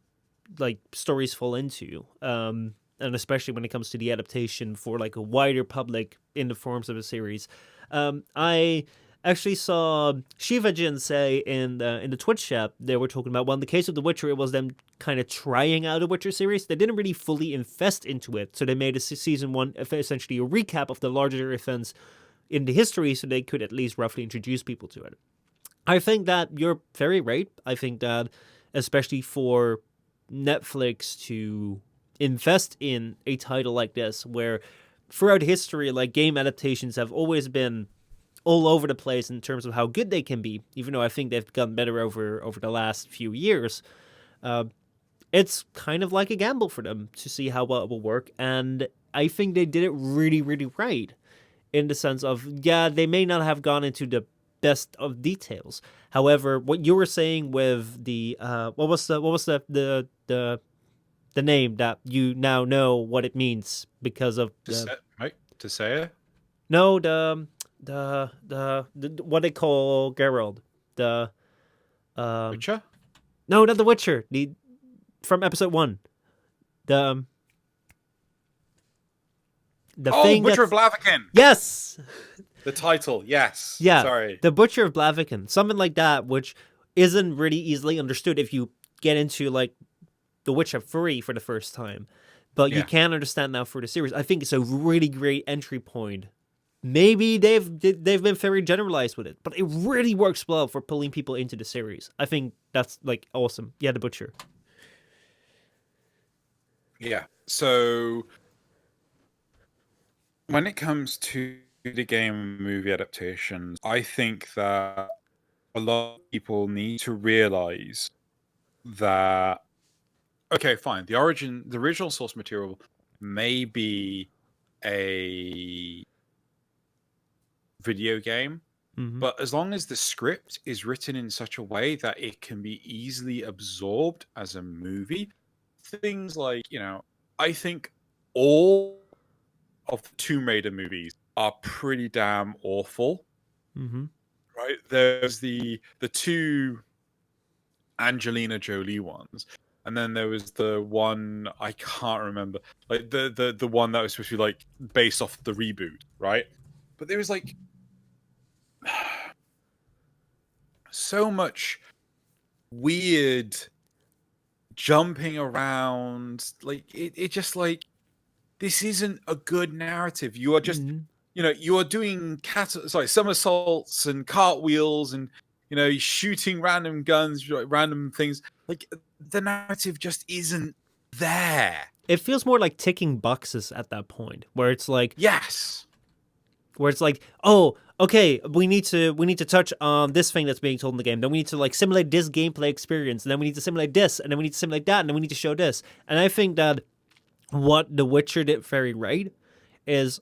A: like stories fall into, and especially when it comes to the adaptation for like a wider public in the forms of a series. I actually saw Shiva Jin say in the Twitch chat, they were talking about, well, in the case of The Witcher, it was them kind of trying out a Witcher series. They didn't really fully invest into it, so they made a season one essentially a recap of the larger events in the history, so they could at least roughly introduce people to it. I think that you're very right. I think that especially for Netflix to invest in a title like this, where throughout history, like game adaptations have always been all over the place in terms of how good they can be, even though I think they've gotten better over the last few years. It's kind of like a gamble for them to see how well it will work, and I think they did it really, really right in the sense of, yeah, they may not have gone into the best of details. However, what you were saying with the what was the name that you now know what it means because of
B: to say it?
A: No, the what they call Geralt, the
B: Witcher?
A: No, not the Witcher, the from episode 1, the thing
B: Butcher of Blaviken.
A: Yes,
B: the title. Yes.
A: Yeah,
B: Sorry.
A: the Butcher of Blaviken, something like that, which isn't really easily understood if you get into like The Witcher 3 for the first time, but you can understand now for the series. I think it's a really great entry point. Maybe they've been very generalized with it, but it really works well for pulling people into the series. I think that's like awesome. Yeah, the Butcher.
B: Yeah. So when it comes to the game and movie adaptations, I think that a lot of people need to realize that okay, fine. The original source material may be a video game,
A: Mm-hmm.
B: but as long as the script is written in such a way that it can be easily absorbed as a movie, things like, I think all of the Tomb Raider movies are pretty damn awful,
A: Mm-hmm.
B: right? There's the two Angelina Jolie ones, and then there was the one I can't remember, like the one that was supposed to be like based off the reboot, right? But there was like so much weird jumping around, like it just like this isn't a good narrative. You are just,
A: Mm-hmm.
B: you are doing somersaults and cartwheels, and shooting random guns, random things. Like the narrative just isn't there.
A: It feels more like ticking boxes at that point, where it's like,
B: Yes.
A: oh, okay, we need to touch on this thing that's being told in the game. Then we need to like simulate this gameplay experience, and then we need to simulate this, and then we need to simulate that, and then we need to show this. And I think that what The Witcher did very right is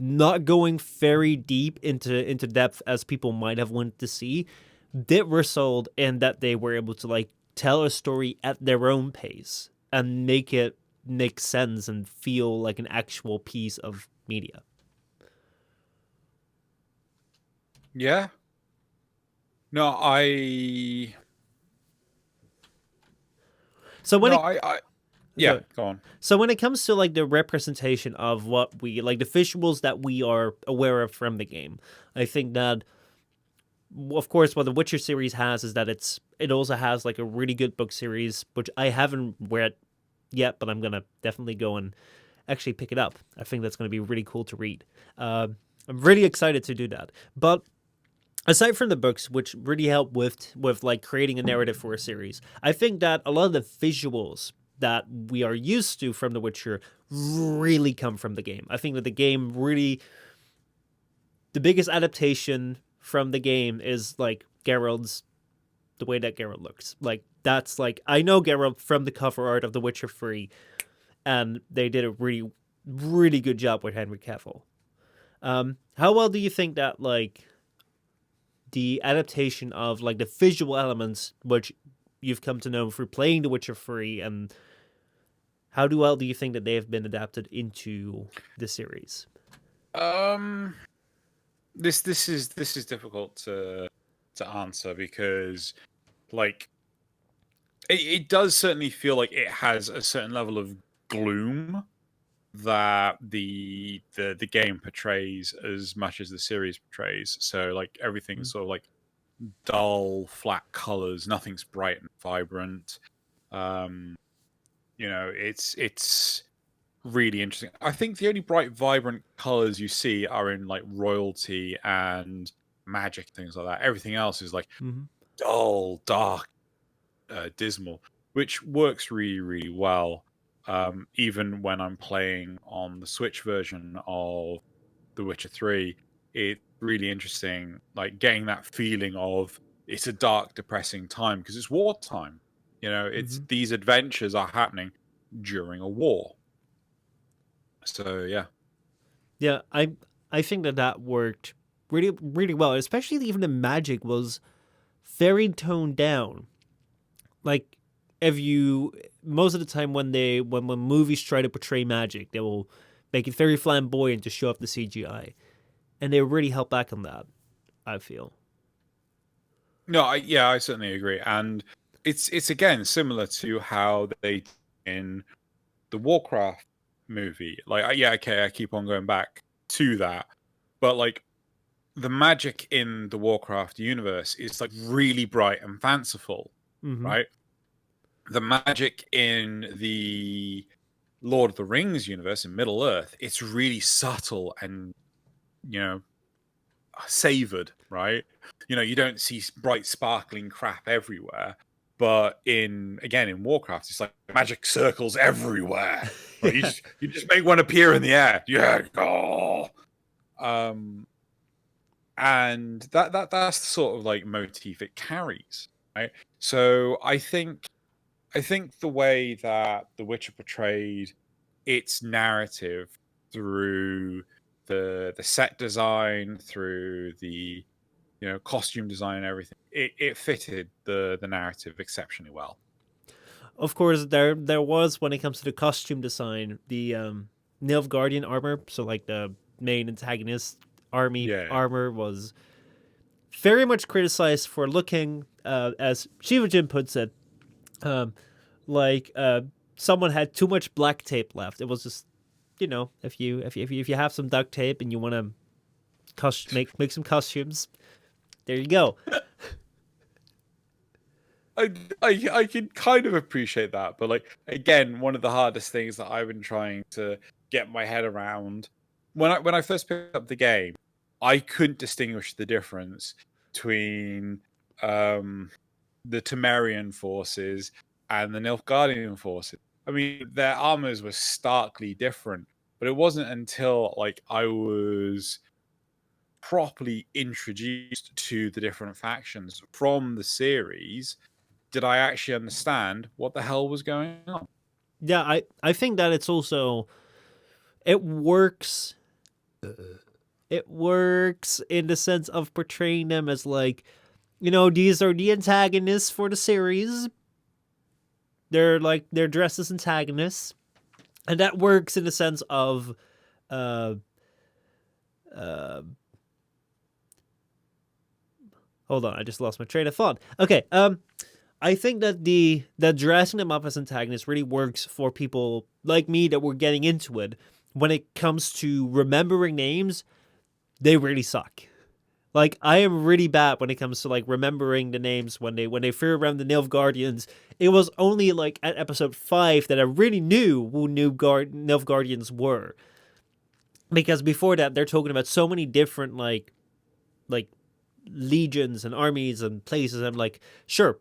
A: not going very deep into depth as people might have wanted to see. Did result in that they were able to like tell a story at their own pace and make it make sense and feel like an actual piece of media.
B: Yeah. No, I.
A: So when
B: No,
A: it
B: I. Yeah.
A: so,
B: Go on.
A: so when it comes to like the representation of what we like the visuals that we are aware of from the game, I think that of course what the Witcher series has is that it also has like a really good book series which I haven't read yet, but I'm gonna definitely go and actually pick it up. I think that's gonna be really cool to read. I'm really excited to do that. But aside from the books, which really help with like creating a narrative for a series, I think that a lot of the visuals that we are used to from The Witcher really come from the game. I think that the game really, the biggest adaptation from the game is like Geralt's, the way that Geralt looks. Like that's like I know Geralt from the cover art of The Witcher 3, and they did a really really good job with Henry Cavill. How well do you think that like the adaptation of like the visual elements which you've come to know through playing The Witcher 3, and how well do you think that they have been adapted into the series?
B: Um. This is difficult to answer because like it does certainly feel like it has a certain level of gloom that the game portrays as much as the series portrays. So like everything's sort of like dull, flat colors, nothing's bright and vibrant. Um, it's really interesting. I think the only bright, vibrant colors you see are in like royalty and magic, things like that. Everything else is like
A: Mm-hmm.
B: dull, dark, dismal, which works really, really well. Even when I'm playing on the Switch version of The Witcher 3, it's really interesting, like getting that feeling of it's a dark, depressing time because it's wartime. It's
A: Mm-hmm.
B: these adventures are happening during a war. So yeah.
A: Yeah, I think that that worked really really well. Especially even the magic was very toned down. Like if you most of the time when movies try to portray magic, they will make it very flamboyant to show off the CGI, and they really help back on that. I feel.
B: No, I certainly agree, and it's again similar to how they in the Warcraft movie. Like, yeah, okay, I keep on going back to that, but like the magic in the Warcraft universe is like really bright and fanciful,
A: Mm-hmm.
B: right? The magic in the Lord of the Rings universe in Middle Earth, it's really subtle and you know savored, right? You don't see bright, sparkling crap everywhere. But in Warcraft, it's like magic circles everywhere. Right? You
A: Yeah.
B: just make one appear in the air. Yeah, oh. Um, and that's the sort of like motif it carries, right? So I think I think the way that The Witcher portrayed its narrative through the set design, through the costume design and everything, it fitted the narrative exceptionally well.
A: Of course, there was, when it comes to the costume design, the Nilfgaardian armor. So like the main antagonist army
B: Yeah.
A: armor was very much criticized for looking, as Shiva Jin puts it, um, like someone had too much black tape left. It was just, if you have some duct tape and you want to make some costumes, there you go.
B: I can kind of appreciate that, but like again, one of the hardest things that I've been trying to get my head around when I first picked up the game, I couldn't distinguish the difference between the Temerian forces and the Nilfgaardian forces. I mean, their armors were starkly different, but it wasn't until like I was properly introduced to the different factions from the series did I actually understand what the hell was going on.
A: Yeah, I think that it's also, it works. It works in the sense of portraying them as like, these are the antagonists for the series. They're dressed as antagonists, and that works in the sense of, uh, uh, hold on, I just lost my train of thought. Okay, I think that the dressing them up as antagonists really works for people like me that were getting into it. When it comes to remembering names, they really suck. Like, I am really bad when it comes to like remembering the names when they threw around the Nilfgaardians. It was only like at episode 5 that I really knew who Nilfgaardians were. Because before that, they're talking about so many different like legions and armies and places. I'm like, sure.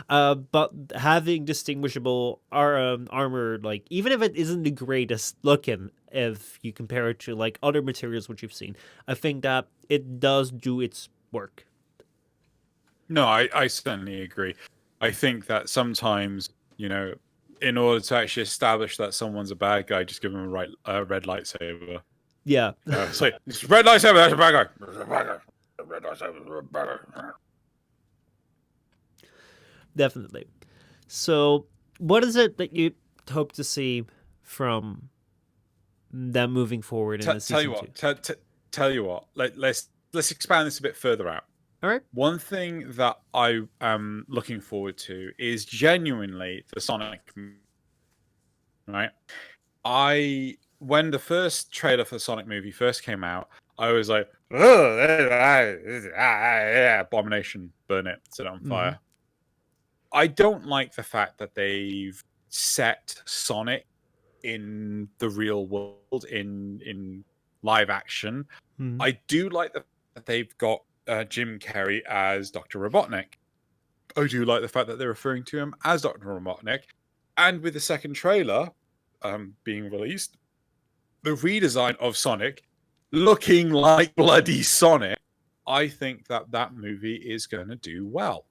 A: But having distinguishable armor, like even if it isn't the greatest looking, if you compare it to like other materials which you've seen, I think that it does do its work.
B: No, I certainly agree. I think that sometimes, in order to actually establish that someone's a bad guy, just give them a red lightsaber.
A: Yeah.
B: It's like, it's red lightsaber, that's a bad guy. That's a bad guy. The red lightsaber is a bad guy.
A: Definitely. So, what is it that you hope to see from them moving forward in the season 2?
B: Tell you what. Let's expand this a bit further out.
A: All right.
B: One thing that I am looking forward to is genuinely the Sonic. Right. When the first trailer for the Sonic movie first came out, I was like, "Oh, abomination! Burn it! Set it on fire!" Mm-hmm. I don't like the fact that they've set Sonic in the real world in live action. Mm-hmm. I do like that they've got Jim Carrey as Dr. Robotnik. I do like the fact that they're referring to him as Dr. Robotnik. And with the second trailer being released, the redesign of Sonic looking like bloody Sonic, I think that movie is going to do well.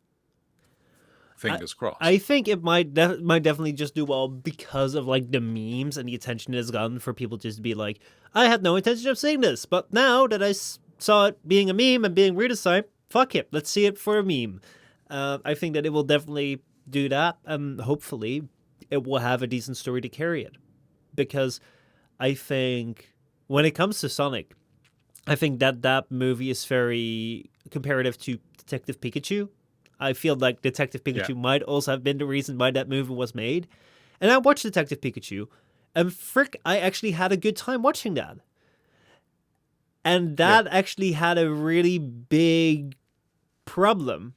B: Fingers crossed.
A: I think it might definitely just do well because of like the memes and the attention it has gotten for people just to be like, I had no intention of seeing this, but now that I saw it being a meme and being redesigned, fuck it, let's see it for a meme. I think that it will definitely do that, and hopefully it will have a decent story to carry it. Because I think when it comes to Sonic, I think that movie is very comparative to Detective Pikachu. I feel like Detective Pikachu might also have been the reason why that movie was made. And I watched Detective Pikachu, and frick, I actually had a good time watching that. And that actually had a really big problem,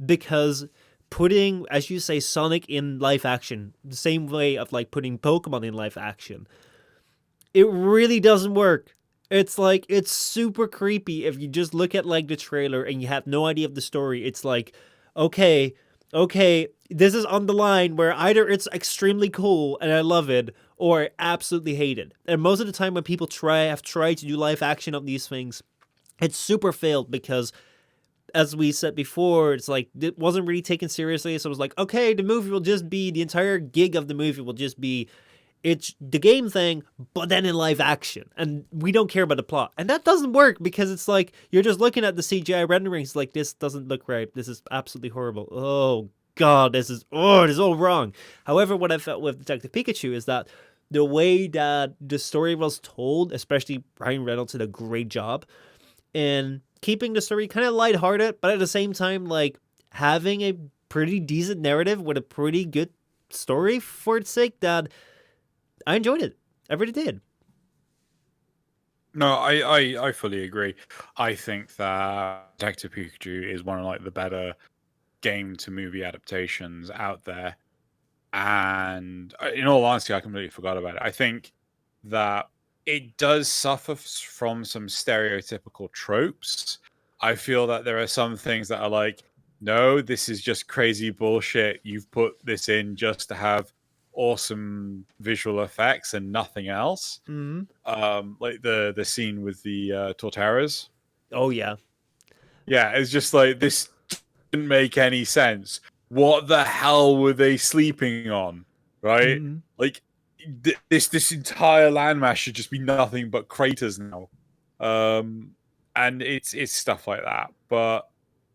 A: because putting, as you say, Sonic in live action, the same way of like putting Pokemon in live action, it really doesn't work. It's like, it's super creepy if you just look at like the trailer and you have no idea of the story. It's like, okay, this is on the line where either it's extremely cool and I love it, or I absolutely hate it. And most of the time when people have tried to do live action of these things, it's super failed, because as we said before, it's like it wasn't really taken seriously. So it was like, okay, the movie will just be the entire gig of the movie will just be it's the game thing, but then in live action, and we don't care about the plot, and that doesn't work because it's like you're just looking at the CGI renderings, like this doesn't look right. This is absolutely horrible. Oh God, this is all wrong. However, what I felt with Detective Pikachu is that the way that the story was told, especially Ryan Reynolds did a great job in keeping the story kind of lighthearted, but at the same time, like having a pretty decent narrative with a pretty good story for its sake. That I enjoyed it. I really did.
B: No, I fully agree. I think that Detective Pikachu is one of like the better game to movie adaptations out there. And in all honesty, I completely forgot about it. I think that it does suffer from some stereotypical tropes. I feel that there are some things that are like, no, this is just crazy bullshit. You've put this in just to have awesome visual effects and nothing else.
A: Mm-hmm.
B: Like the scene with the Torteras.
A: Oh yeah.
B: Yeah, it's just like this didn't make any sense. What the hell were they sleeping on? Right?
A: Mm-hmm.
B: Like this entire landmass should just be nothing but craters now. And it's stuff like that. But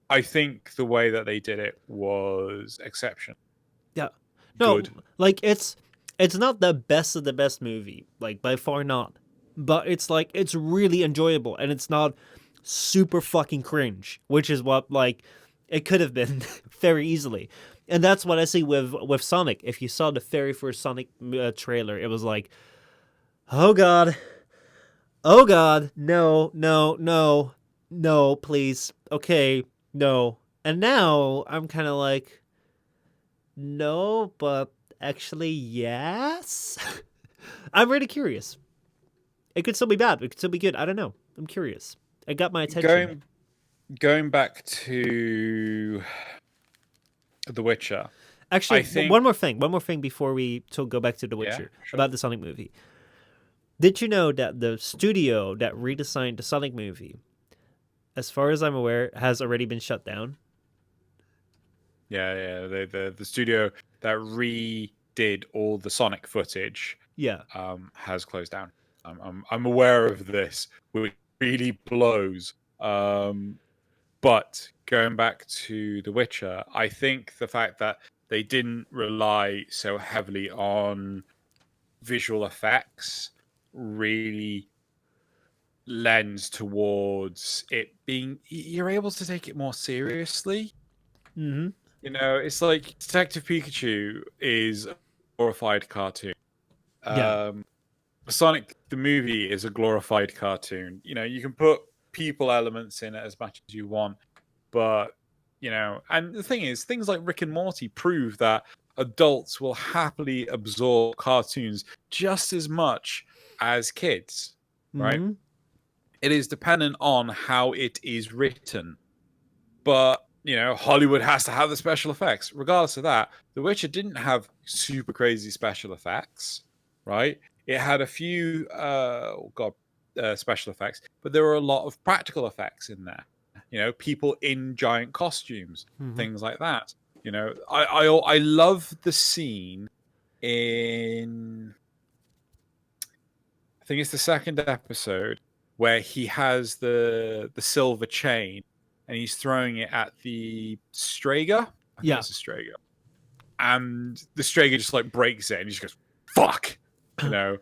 B: I think the way that they did it was exceptional.
A: Yeah. No,
B: Good.
A: like it's not the best of the best movie, like by far not. But it's like it's really enjoyable and it's not super fucking cringe, which is what like it could have been very easily. And that's what I see with Sonic. If you saw the very first Sonic trailer, it was like, "Oh god. Oh god. No, no, no. No, please. Okay. No." And now I'm kind of like, "No, but actually yes." I'm really curious. It could still be bad. It could still be good. I don't know. I'm curious. It got my attention.
B: Going back to The Witcher.
A: Actually,
B: I think
A: one more thing. One more thing before we go back to The
B: yeah,
A: Witcher
B: sure.
A: about the Sonic movie. Did you know that the studio that redesigned the Sonic movie, as far as I'm aware, has already been shut down?
B: Yeah. The studio that redid all the Sonic footage
A: Yeah.
B: has closed down. I'm aware of this, which really blows. But going back to The Witcher, I think the fact that they didn't rely so heavily on visual effects really lends towards it being you're able to take it more seriously.
A: Mm-hmm.
B: You know, it's like Detective Pikachu is a glorified cartoon.
A: Yeah.
B: Sonic the movie is a glorified cartoon. You know, you can put people elements in it as much as you want, but you know, and the thing is, things like Rick and Morty prove that adults will happily absorb cartoons just as much as kids, right?
A: Mm-hmm.
B: It is dependent on how it is written. But you know, Hollywood has to have the special effects. Regardless of that, The Witcher didn't have super crazy special effects, right? It had a few, special effects, but there were a lot of practical effects in there. You know, people in giant costumes,
A: Mm-hmm.
B: things like that. You know, I love the scene in, I think it's the second episode where he has the silver chain and he's throwing it at the Strager. I think
A: Yeah.
B: it's a Strager. And the Strager just like breaks it and he just goes, fuck. You know?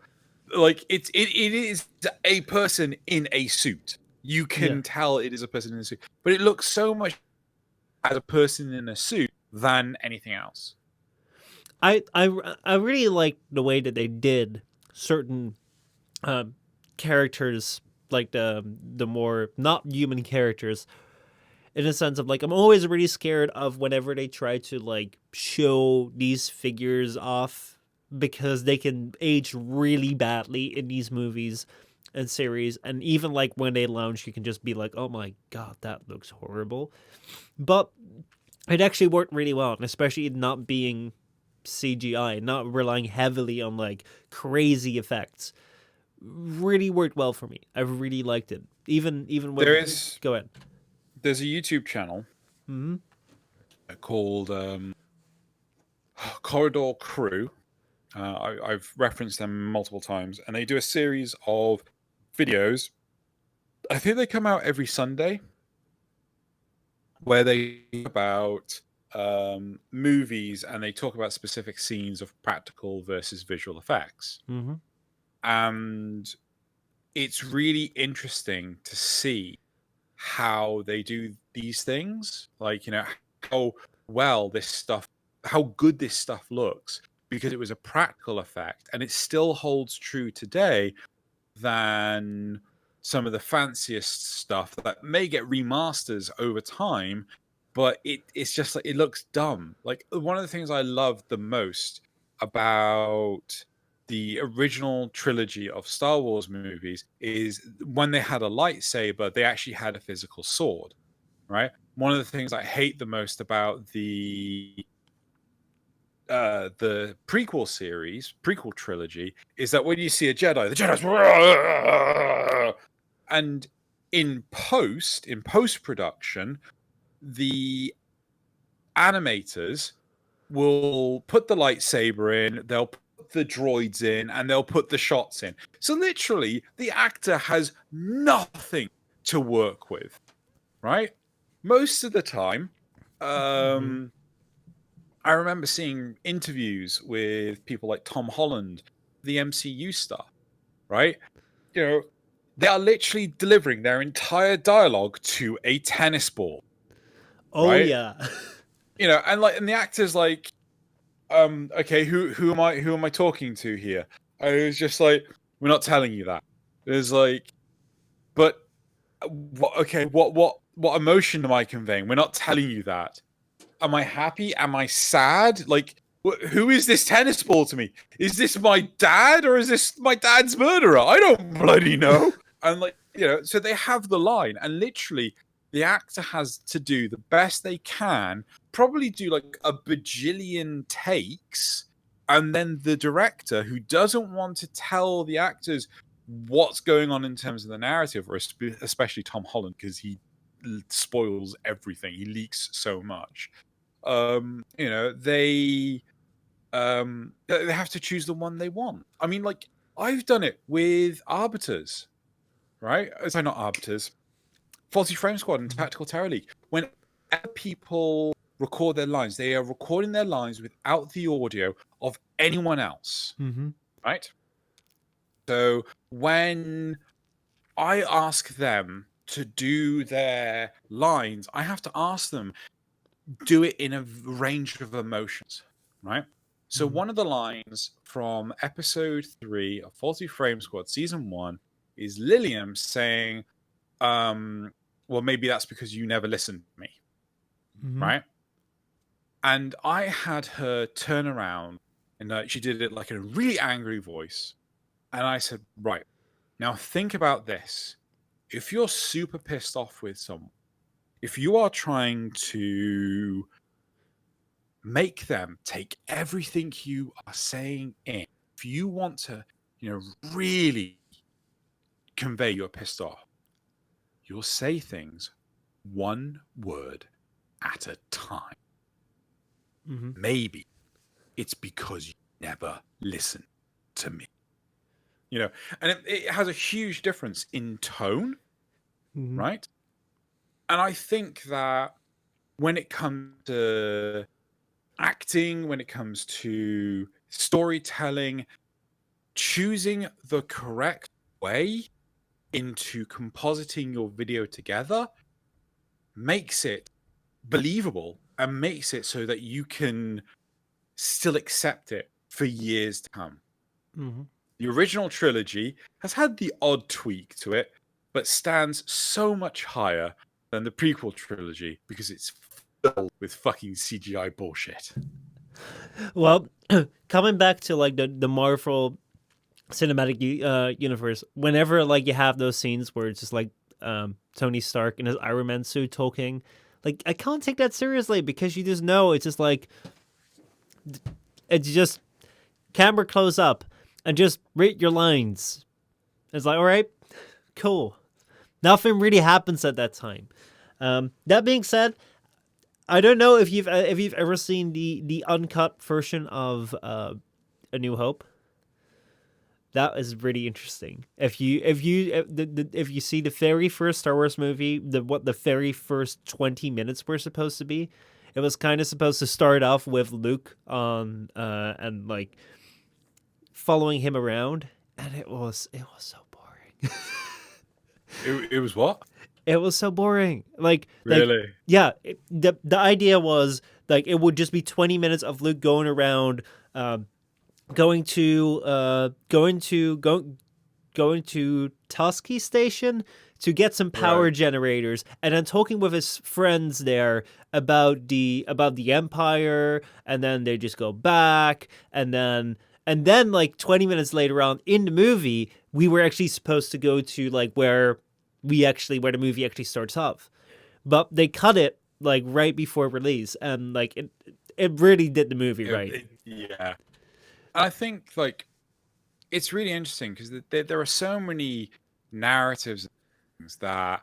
B: Like it is a person in a suit. You
A: Yeah.
B: can tell it is a person in a suit. But it looks so much as a person in a suit than anything else.
A: I really like the way that they did certain characters, like the more not human characters, in a sense of like I'm always really scared of whenever they try to like show these figures off because they can age really badly in these movies and series, and even like when they launch you can just be like, oh my god, that looks horrible. But it actually worked really well, and especially it not being CGI, not relying heavily on like crazy effects, really worked well for me. I really liked it. Even
B: There
A: with
B: is
A: go ahead.
B: There's a YouTube channel
A: Mm-hmm.
B: called Corridor Crew. I've referenced them multiple times, and they do a series of videos. I think they come out every Sunday, where they talk about movies and they talk about specific scenes of practical versus visual effects.
A: Mm-hmm.
B: And it's really interesting to see how they do these things, like, how well this stuff, how good this stuff looks, because it was a practical effect, and it still holds true today than some of the fanciest stuff that may get remasters over time, but it's just like, it looks dumb. Like, one of the things I love the most about the original trilogy of Star Wars movies is when they had a lightsaber, they actually had a physical sword, right? One of the things I hate the most about the prequel trilogy is that when you see a Jedi, the Jedi's and in post production, the animators will put the lightsaber in, they'll put the droids in, and they'll put the shots in. So literally, the actor has nothing to work with, right? Most of the time, I remember seeing interviews with people like Tom Holland, the MCU stuff, right? They are literally delivering their entire dialogue to a tennis ball.
A: Oh
B: right?
A: yeah.
B: And the actor's like, okay, who am I talking to here? I was just like, we're not telling you that. It was like, but what emotion am I conveying? We're not telling you that. Am I happy? Am I sad? Like, who is this tennis ball to me? Is this my dad, or is this my dad's murderer? I don't bloody know. And so they have the line, and literally the actor has to do the best they can, probably do like a bajillion takes, and then the director, who doesn't want to tell the actors what's going on in terms of the narrative, or especially Tom Holland, because he spoils everything, he leaks so much. They have to choose the one they want. I mean, like, I've done it with Arbiters, right? Sorry, not Arbiters. Faulty Frame Squad and Tactical Terror League. When people record their lines, they are recording their lines without the audio of anyone else, right? So when I ask them to do their lines, I have to ask them, do it in a range of emotions, right? So one of the lines from episode 3 of Faulty Frame Squad season 1 is Lilium saying, well, maybe that's because you never listened to me, right? And I had her turn around, and she did it like in a really angry voice. And I said, right, now think about this. If you're super pissed off with someone, if you are trying to make them take everything you are saying in, if you want to, really convey you're pissed off, you'll say things one word at a time. Maybe it's because you never listen to me. And it has a huge difference in tone, right? And I think that when it comes to acting, when it comes to storytelling, choosing the correct way into compositing your video together makes it believable and makes it so that you can still accept it for years to come. The original trilogy has had the odd tweak to it, but stands so much higher than the prequel trilogy because it's filled with fucking CGI bullshit.
A: Well, coming back to like the Marvel cinematic universe, whenever like you have those scenes where it's just like Tony Stark in his Iron Man suit talking, like I can't take that seriously, because you just know it's just like, it's just camera close up and just read your lines. It's like, all right, cool. Nothing really happens at that time. That being said, I don't know if you've ever seen the uncut version of A New Hope. That is really interesting. If you see the very first Star Wars movie, the very first 20 minutes were supposed to be, it was kind of supposed to start off with Luke on and like following him around, and it was so boring.
B: It was what?
A: It was so boring.
B: Really?
A: Yeah. The idea was like it would just be 20 minutes of Luke going around, going to going to Tusky Station to get some power
B: Right.
A: generators, and then talking with his friends there about the Empire, and then they just go back, and then like 20 minutes later on in the movie, we were actually supposed to go to like where the movie actually starts off, but they cut it like right before release, and like it really did the movie right.
B: Yeah. I think like it's really interesting because there are so many narratives and things that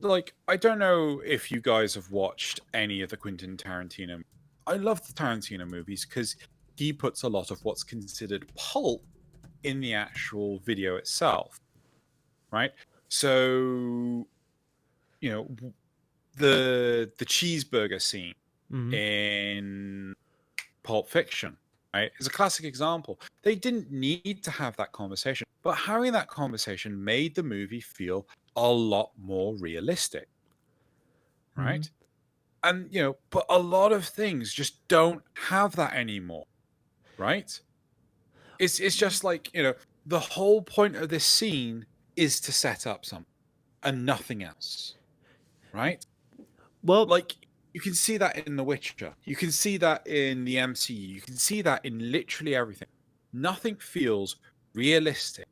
B: like I don't know if you guys have watched any of the Quentin Tarantino. I love the Tarantino movies because he puts a lot of what's considered pulp in the actual video itself, right? So you know the cheeseburger scene
A: Mm-hmm.
B: in Pulp Fiction, right, is a classic example. They didn't need to have that conversation, but having that conversation made the movie feel a lot more realistic,
A: Mm-hmm.
B: right? And but a lot of things just don't have that anymore, right? It's just like the whole point of this scene is to set up something and nothing else, right?
A: Well,
B: Like you can see that in The Witcher. You can see that in the MCU. You can see that in literally everything. Nothing feels realistic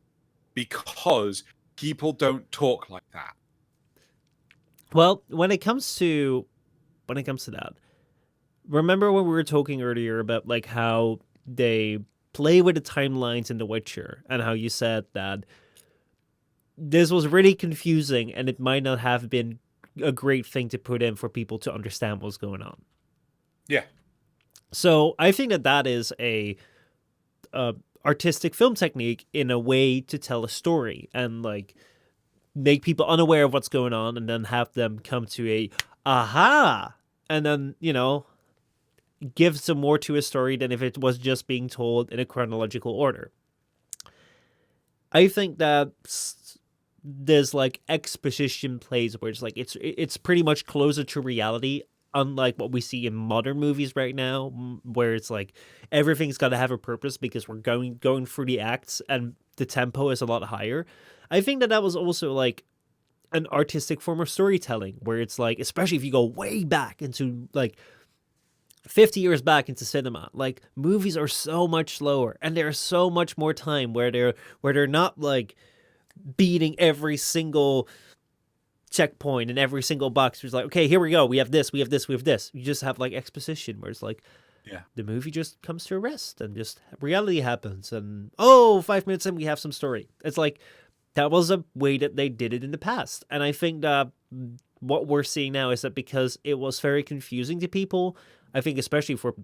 B: because people don't talk like that.
A: well, when it comes to that, remember when we were talking earlier about like how they play with the timelines in The Witcher, and how you said that this was really confusing and it might not have been a great thing to put in for people to understand what's going on.
B: Yeah.
A: So I think that is a artistic film technique in a way to tell a story, and like make people unaware of what's going on, and then have them come to a aha, and then give some more to a story than if it was just being told in a chronological order. I think that there's like exposition plays where it's like it's pretty much closer to reality, unlike what we see in modern movies right now, where it's like everything's got to have a purpose because we're going through the acts and the tempo is a lot higher. I think that was also like an artistic form of storytelling, where it's like, especially if you go way back into like 50 years back into cinema, like movies are so much slower, and there's so much more time where they're not like beating every single checkpoint and every single box. It's like, okay, here we go, we have this, we have this, we have this. You just have like exposition where it's like,
B: Yeah.
A: the movie just comes to a rest and just reality happens, and oh, 5 minutes in we have some story. It's like that was a way that they did it in the past, and I think that what we're seeing now is that because it was very confusing to people, I think especially for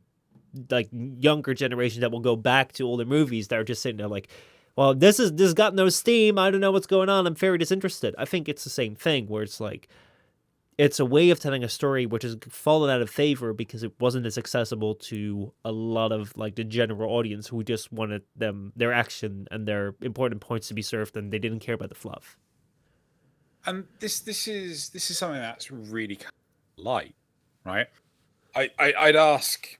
A: like younger generations that will go back to older movies that are just sitting there like, well, this got no steam, I don't know what's going on, I'm very disinterested. I think it's the same thing where it's like it's a way of telling a story which has fallen out of favor because it wasn't as accessible to a lot of like the general audience who just wanted their action and their important points to be served, and they didn't care about the fluff.
B: And this is something that's really kind of light, right? I'd ask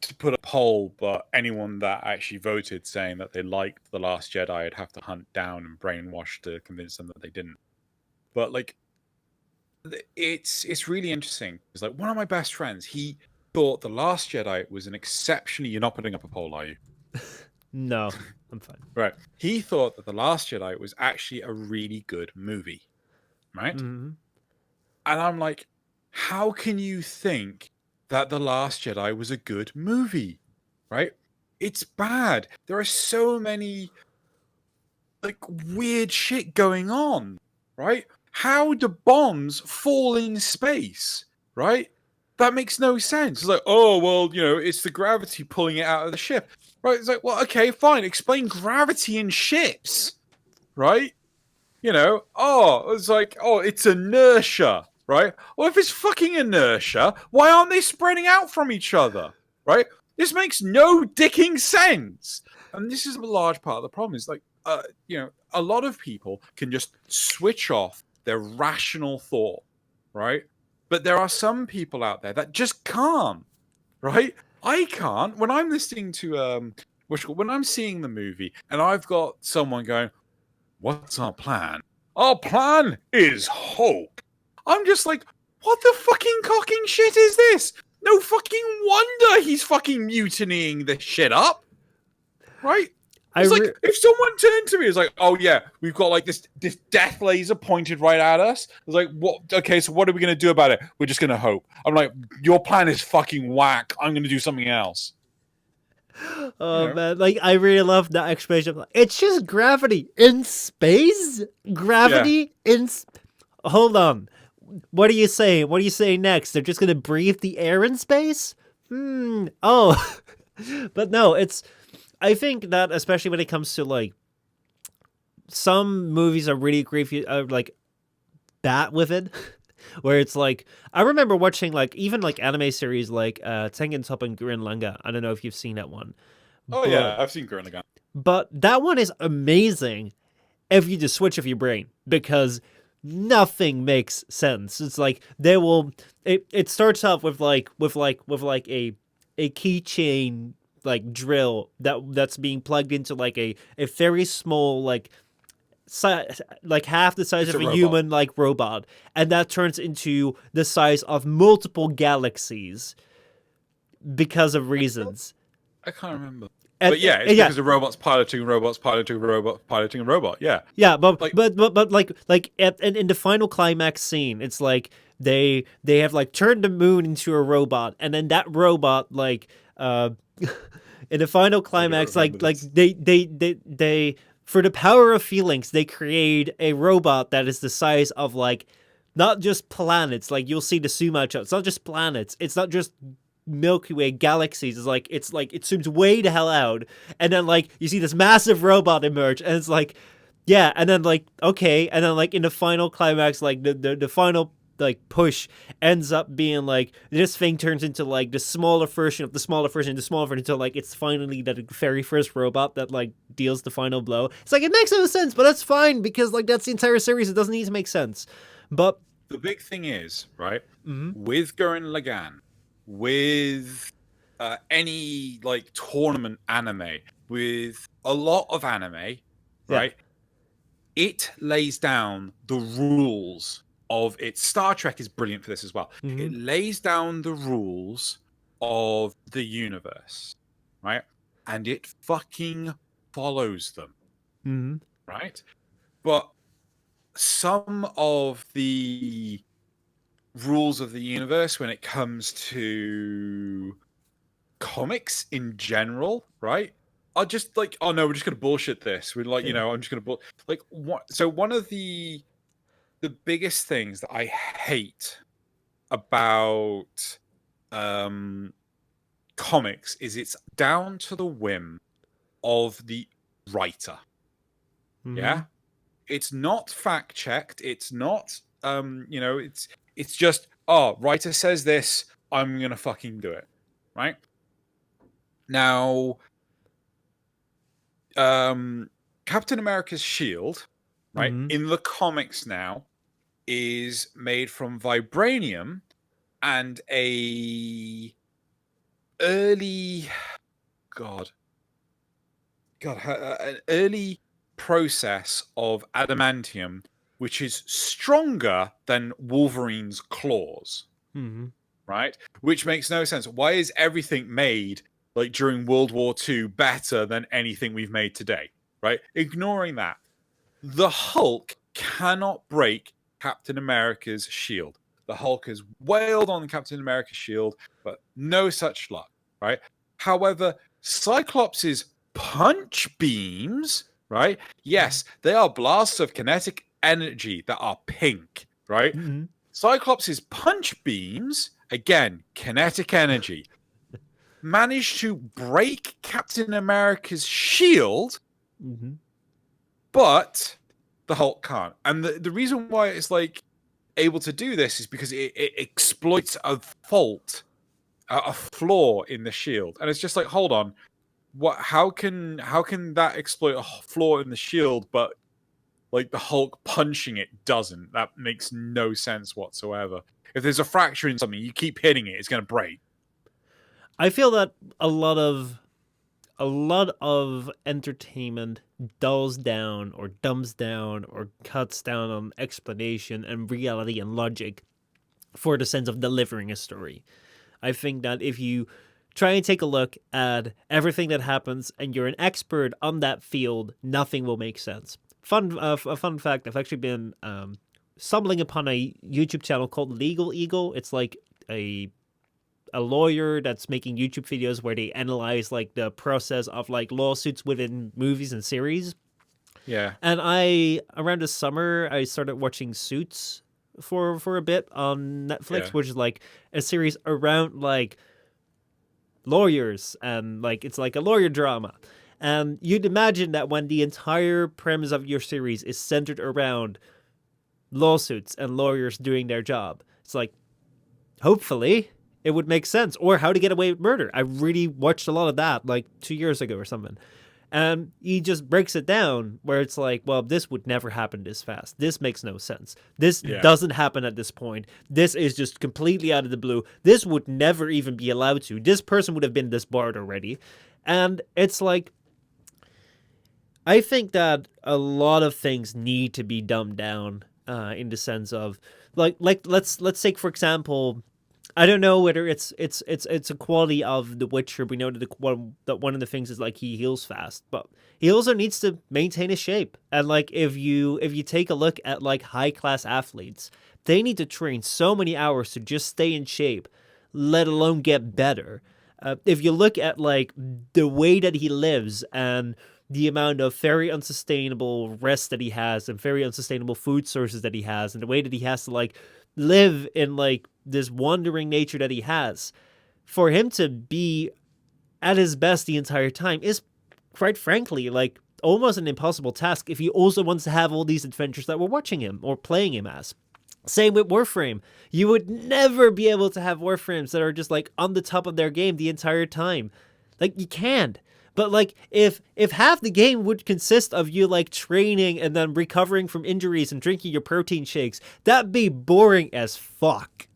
B: to put a poll, but anyone that actually voted saying that they liked The Last Jedi, I'd have to hunt down and brainwash to convince them that they didn't. But like, it's really interesting. It's like one of my best friends, he thought The Last Jedi was an exceptionally. You're not putting up a poll, are you?
A: No, I'm fine.
B: Right. He thought that The Last Jedi was actually a really good movie, right?
A: Mm-hmm.
B: And I'm like, how can you think that The Last Jedi was a good movie? Right? It's bad. There are so many like weird shit going on, right? How do bombs fall in space, right? That makes no sense. It's like, oh, well, it's the gravity pulling it out of the ship, right? It's like, well, okay, fine. Explain gravity in ships, right? It's like, it's inertia, right? Well, if it's fucking inertia, why aren't they spreading out from each other, right? This makes no dicking sense. And this is a large part of the problem is like, a lot of people can just switch off their rational thought, right? But there are some people out there that just can't, right? I can't. When I'm listening to, when I'm seeing the movie and I've got someone going, what's our plan? Our plan is hope. I'm just like, what the fucking cocking shit is this? No fucking wonder he's fucking mutinying this shit up. Right? It's like, if someone turned to me, it's like, oh yeah, we've got like this death laser pointed right at us. It's like, what? Okay, so what are we going to do about it? We're just going to hope. I'm like, your plan is fucking whack. I'm going to do something else.
A: Oh man, like I really love that explanation. It's just gravity in space. Gravity in. Hold on. What are you saying? What are you saying next? They're just gonna breathe the air in space? Oh, but no. I think that especially when it comes to like some movies are really great if you like bat with it. Where it's like, I remember watching like even like anime series like Tengen Toppa and Gurren Lagann. I don't know if you've seen that one.
B: Oh yeah, I've seen Gurren Lagann.
A: But that one is amazing if you just switch off your brain because nothing makes sense. It's like they will. It starts off with like a keychain like drill that's being plugged into like a very small like half the size of a human like robot, and that turns into the size of multiple galaxies because of reasons.
B: I can't remember. But yeah, it's because of robots piloting a robot piloting a robot. Yeah.
A: Yeah, but in the final climax scene, it's like they have like turned the moon into a robot, and then that robot like in the final climax like they for the power of feelings, they create a robot that is the size of like not just planets. Like you'll see the zoom out shot. It's not just planets. It's not just Milky Way galaxies. It's like it zooms way the hell out, and then like you see this massive robot emerge, and it's like, yeah, and then like okay, and then like in the final climax, like the final like push ends up being like this thing turns into like the smaller version of the smaller version until like it's finally that very first robot that like deals the final blow. It's like it makes no sense, but that's fine because like that's the entire series. It doesn't need to make sense. But
B: the big thing is right with Gurren Lagann, with any like tournament anime, with a lot of anime, right? It lays down the rules of it. Star Trek is brilliant for this as well. It lays down the rules of the universe, right? And it fucking follows them, right? But some of the rules of the universe when it comes to comics in general, right? Are just like, oh no, we're just gonna bullshit this. We're like, I'm just gonna like what? So one of the biggest things that I hate about comics is it's down to the whim of the writer. Yeah, it's not fact checked. It's not it's just writer says this, I'm gonna fucking do it, right? Now, Captain America's shield, right, in the comics now is made from vibranium and an early process of adamantium, which is stronger than Wolverine's claws, right? Which makes no sense. Why is everything made like during World War II better than anything we've made today, right? Ignoring that, the Hulk cannot break Captain America's shield. The Hulk has wailed on Captain America's shield, but no such luck, right? However, Cyclops' punch beams, right? Yes, they are blasts of kinetic energy that are pink, right?
A: Mm-hmm.
B: Cyclops' punch beams, again, kinetic energy, managed to break Captain America's shield,
A: Mm-hmm.
B: but the Hulk can't. And the reason why it's like able to do this is because it exploits a fault, a flaw in the shield. And it's just like, hold on, how can that exploit a flaw in the shield, but like the Hulk punching it doesn't? That makes no sense whatsoever. If there's a fracture in something, you keep hitting it, it's going to break.
A: I feel that a lot of entertainment dulls down or dumbs down or cuts down on explanation and reality and logic for the sense of delivering a story. I think that if you try and take a look at everything that happens and you're an expert on that field, nothing will make sense. A fun fact: I've actually been stumbling upon a YouTube channel called Legal Eagle. It's like a lawyer that's making YouTube videos where they analyze like the process of like lawsuits within movies and series.
B: Yeah.
A: And around the summer I started watching Suits for a bit on Netflix, which is like a series around like lawyers, and like it's like a lawyer drama. And you'd imagine that when the entire premise of your series is centered around lawsuits and lawyers doing their job, it's like, hopefully it would make sense. Or How to Get Away with Murder. I really watched a lot of that like 2 years ago or something. And he just breaks it down where it's like, well, this would never happen this fast. This makes no sense. This doesn't happen at this point. This is just completely out of the blue. This would never even be allowed to. This person would have been disbarred already. And it's like, I think that a lot of things need to be dumbed down in the sense of like let's take for example, I don't know whether it's a quality of The Witcher. We know that one of the things is like he heals fast, but he also needs to maintain his shape. And like if you take a look at like high class athletes, they need to train so many hours to just stay in shape, let alone get better. If you look at like the way that he lives and the amount of very unsustainable rest that he has and very unsustainable food sources that he has and the way that he has to like live in like this wandering nature that he has, for him to be at his best the entire time is quite frankly like almost an impossible task if he also wants to have all these adventures that we're watching him or playing him as. Same with Warframe. You would never be able to have Warframes that are just like on the top of their game the entire time. Like you can't. But like if half the game would consist of you like training and then recovering from injuries and drinking your protein shakes, that'd be boring as fuck.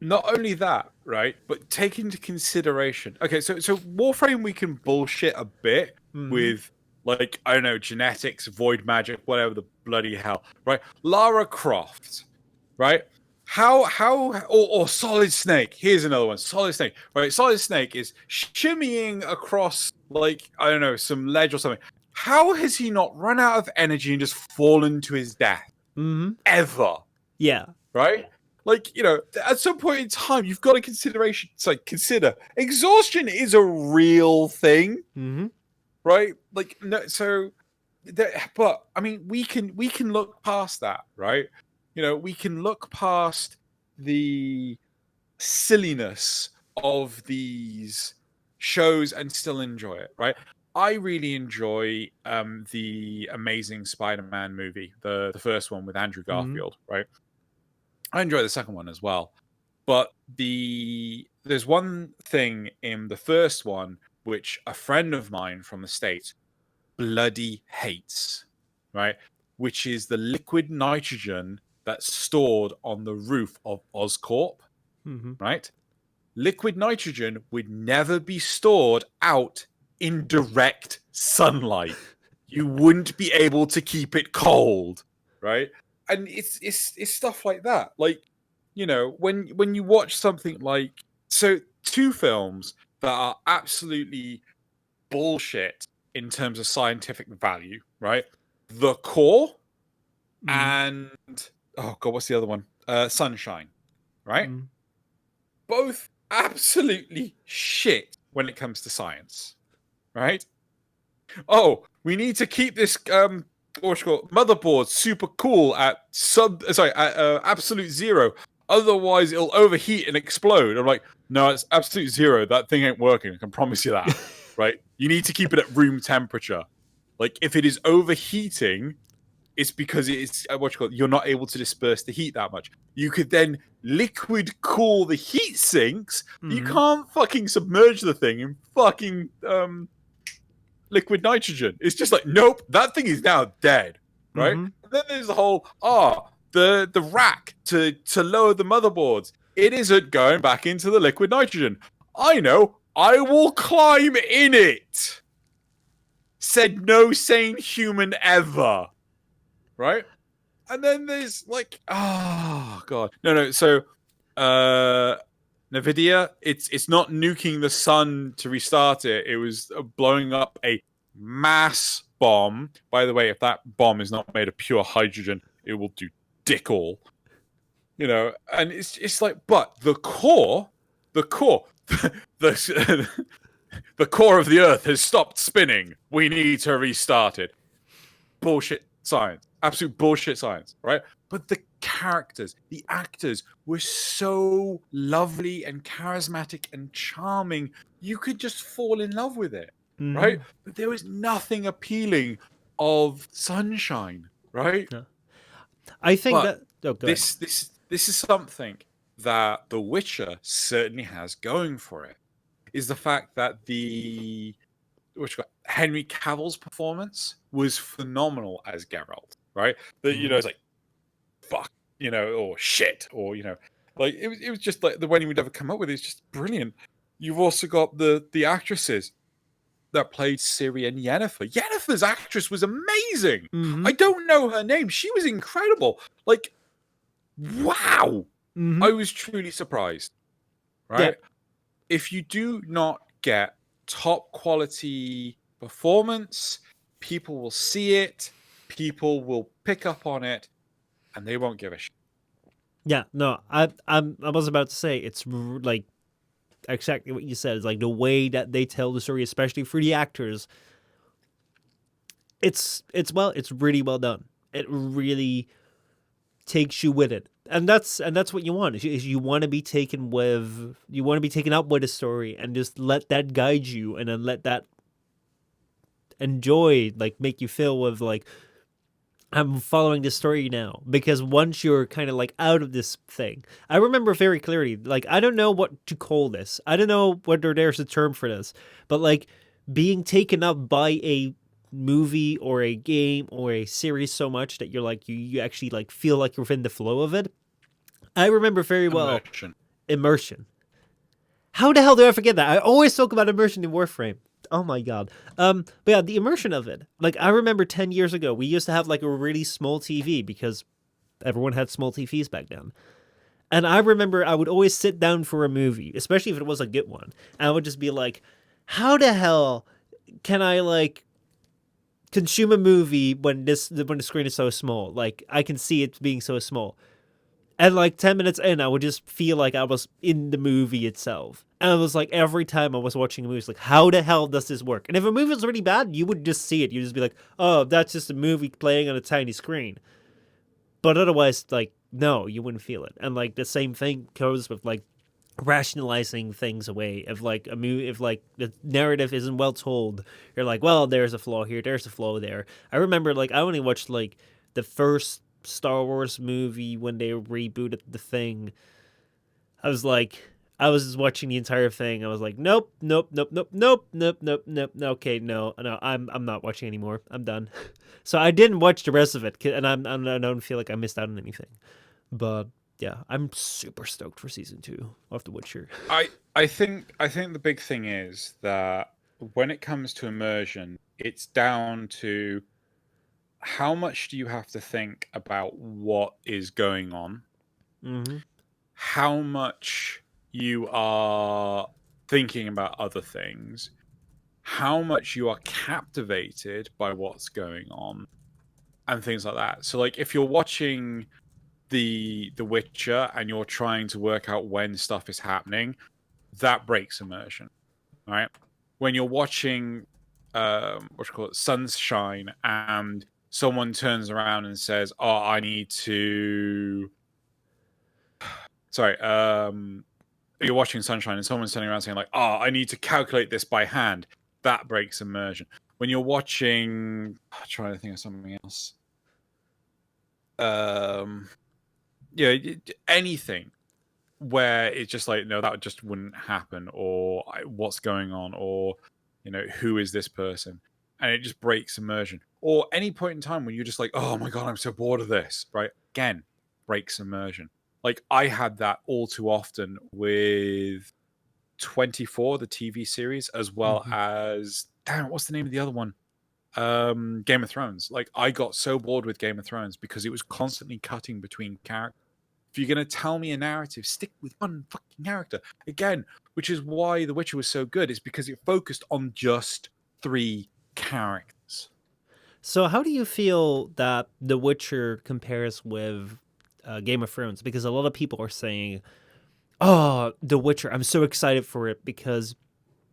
B: Not only that, right? But take into consideration. Okay, so Warframe we can bullshit a bit with like, I don't know, genetics, void magic, whatever the bloody hell, right? Lara Croft, right? Or Solid Snake. Here's another one. Solid Snake. Right? Solid Snake is shimmying across like, I don't know, some ledge or something. How has he not run out of energy and just fallen to his death? Ever.
A: Yeah.
B: Right? Like, you know, at some point in time, you've got to consider exhaustion is a real thing. Right? Like, no, so but I mean, we can look past that, right? You know, we can look past the silliness of these shows and still enjoy it, right? I really enjoy the Amazing Spider-Man movie, the first one with Andrew Garfield, right? I enjoy the second one as well. But there's one thing in the first one which a friend of mine from the States bloody hates, right? Which is the liquid nitrogen that's stored on the roof of Oscorp, right? Liquid nitrogen would never be stored out in direct sunlight. You wouldn't be able to keep it cold, right? And it's stuff like that. Like, you know, when you watch something like, so two films that are absolutely bullshit in terms of scientific value, right? The Core and oh god, what's the other one? Sunshine, right? Both absolutely shit when it comes to science, right? Oh, we need to keep this what's called motherboard super cool at absolute zero. Otherwise, it'll overheat and explode. I'm like, no, it's absolute zero. That thing ain't working. I can promise you that. Right? You need to keep it at room temperature. Like, if it is overheating, it's because it's you're not able to disperse the heat that much. You could then liquid cool the heat sinks. You can't fucking submerge the thing in fucking liquid nitrogen. It's just like, nope, that thing is now dead, right? And then there's the whole the rack to lower the motherboards. It isn't going back into the liquid nitrogen. I know. I will climb in it. Said no sane human ever. Right? And then there's like, oh god, no. So, Nvidia, it's not nuking the sun to restart it. It was blowing up a mass bomb. By the way, if that bomb is not made of pure hydrogen, it will do dick all. You know, and it's like, but the core, the the core of the Earth has stopped spinning. We need to restart it. Bullshit science. Absolute bullshit science, right? But the characters, the actors were so lovely and charismatic and charming. You could just fall in love with it, right? But there was nothing appealing of sunshine, right?
A: Yeah. I think
B: but
A: this
B: is something that The Witcher certainly has going for it. Is the fact that Henry Cavill's performance was phenomenal as Geralt, right? That it's like, fuck, or shit, or like it was just like the one he would ever come up with is just brilliant. You've also got the actresses that played Ciri and Yennefer. Yennefer's actress was amazing. I don't know her name. She was incredible. Like, wow. I was truly surprised. Right? Yeah. If you do not get top quality performance, people will see it, people will pick up on it, and they won't give a shit.
A: Yeah, no, I was about to say it's like exactly what you said. It's like the way that they tell the story, especially for the actors. It's really well done. It really takes you with it, and that's what you want. Is you want to be taken up with a story, and just let that guide you, and then let that enjoy, like, make you feel with like, I'm following this story now. Because once you're kind of like out of this thing, I remember very clearly, like, I don't know what to call this. I don't know whether there's a term for this, but like being taken up by a movie or a game or a series so much that you're like, you actually like feel like you're in the flow of it. I remember very well. Immersion. How the hell do I forget that? I always talk about immersion in Warframe. Oh my god. But yeah, the immersion of it. Like, I remember 10 years ago, we used to have like a really small TV because everyone had small TVs back then. And I remember I would always sit down for a movie, especially if it was a good one. And I would just be like, how the hell can I like consume a movie when the screen is so small? Like, I can see it being so small. And like 10 minutes in, I would just feel like I was in the movie itself. And it was like every time I was watching a movie, it's like, how the hell does this work? And if a movie was really bad, you would just see it. You'd just be like, oh, that's just a movie playing on a tiny screen. But otherwise, like, no, you wouldn't feel it. And like the same thing goes with like rationalizing things away. If like a movie, if like the narrative isn't well told, you're like, well, there's a flaw here, there's a flaw there. I remember like I only watched like the first Star Wars movie when they rebooted the thing. I was just watching the entire thing. I was like, nope. Okay, no, I'm not watching anymore. I'm done. So I didn't watch the rest of it, and I don't feel like I missed out on anything. But yeah, I'm super stoked for season 2 of The Witcher.
B: I think the big thing is that when it comes to immersion, it's down to how much do you have to think about what is going on? How much you are thinking about other things, how much you are captivated by what's going on, and things like that. So, like, if you're watching The Witcher and you're trying to work out when stuff is happening, that breaks immersion, right? When you're watching Sunshine and someone turns around and says, "Oh, I need to." Sorry, you're watching Sunshine and someone's turning around saying like, "Oh, I need to calculate this by hand." That breaks immersion. When you're watching, I'm trying to think of something else. Yeah, anything where it's just like, no, that just wouldn't happen, or what's going on, or who is this person, and it just breaks immersion. Or any point in time when you're just like, oh my god, I'm so bored of this, right? Again, breaks immersion. Like I had that all too often with 24, the TV series, as well as damn, what's the name of the other one? Game of Thrones. Like I got so bored with Game of Thrones because it was constantly cutting between characters. If you're going to tell me a narrative, stick with one fucking character. Again, which is why The Witcher was so good, is because it focused on just 3 characters.
A: So, how do you feel that The Witcher compares with Game of Thrones? Because a lot of people are saying, "Oh, The Witcher! I'm so excited for it because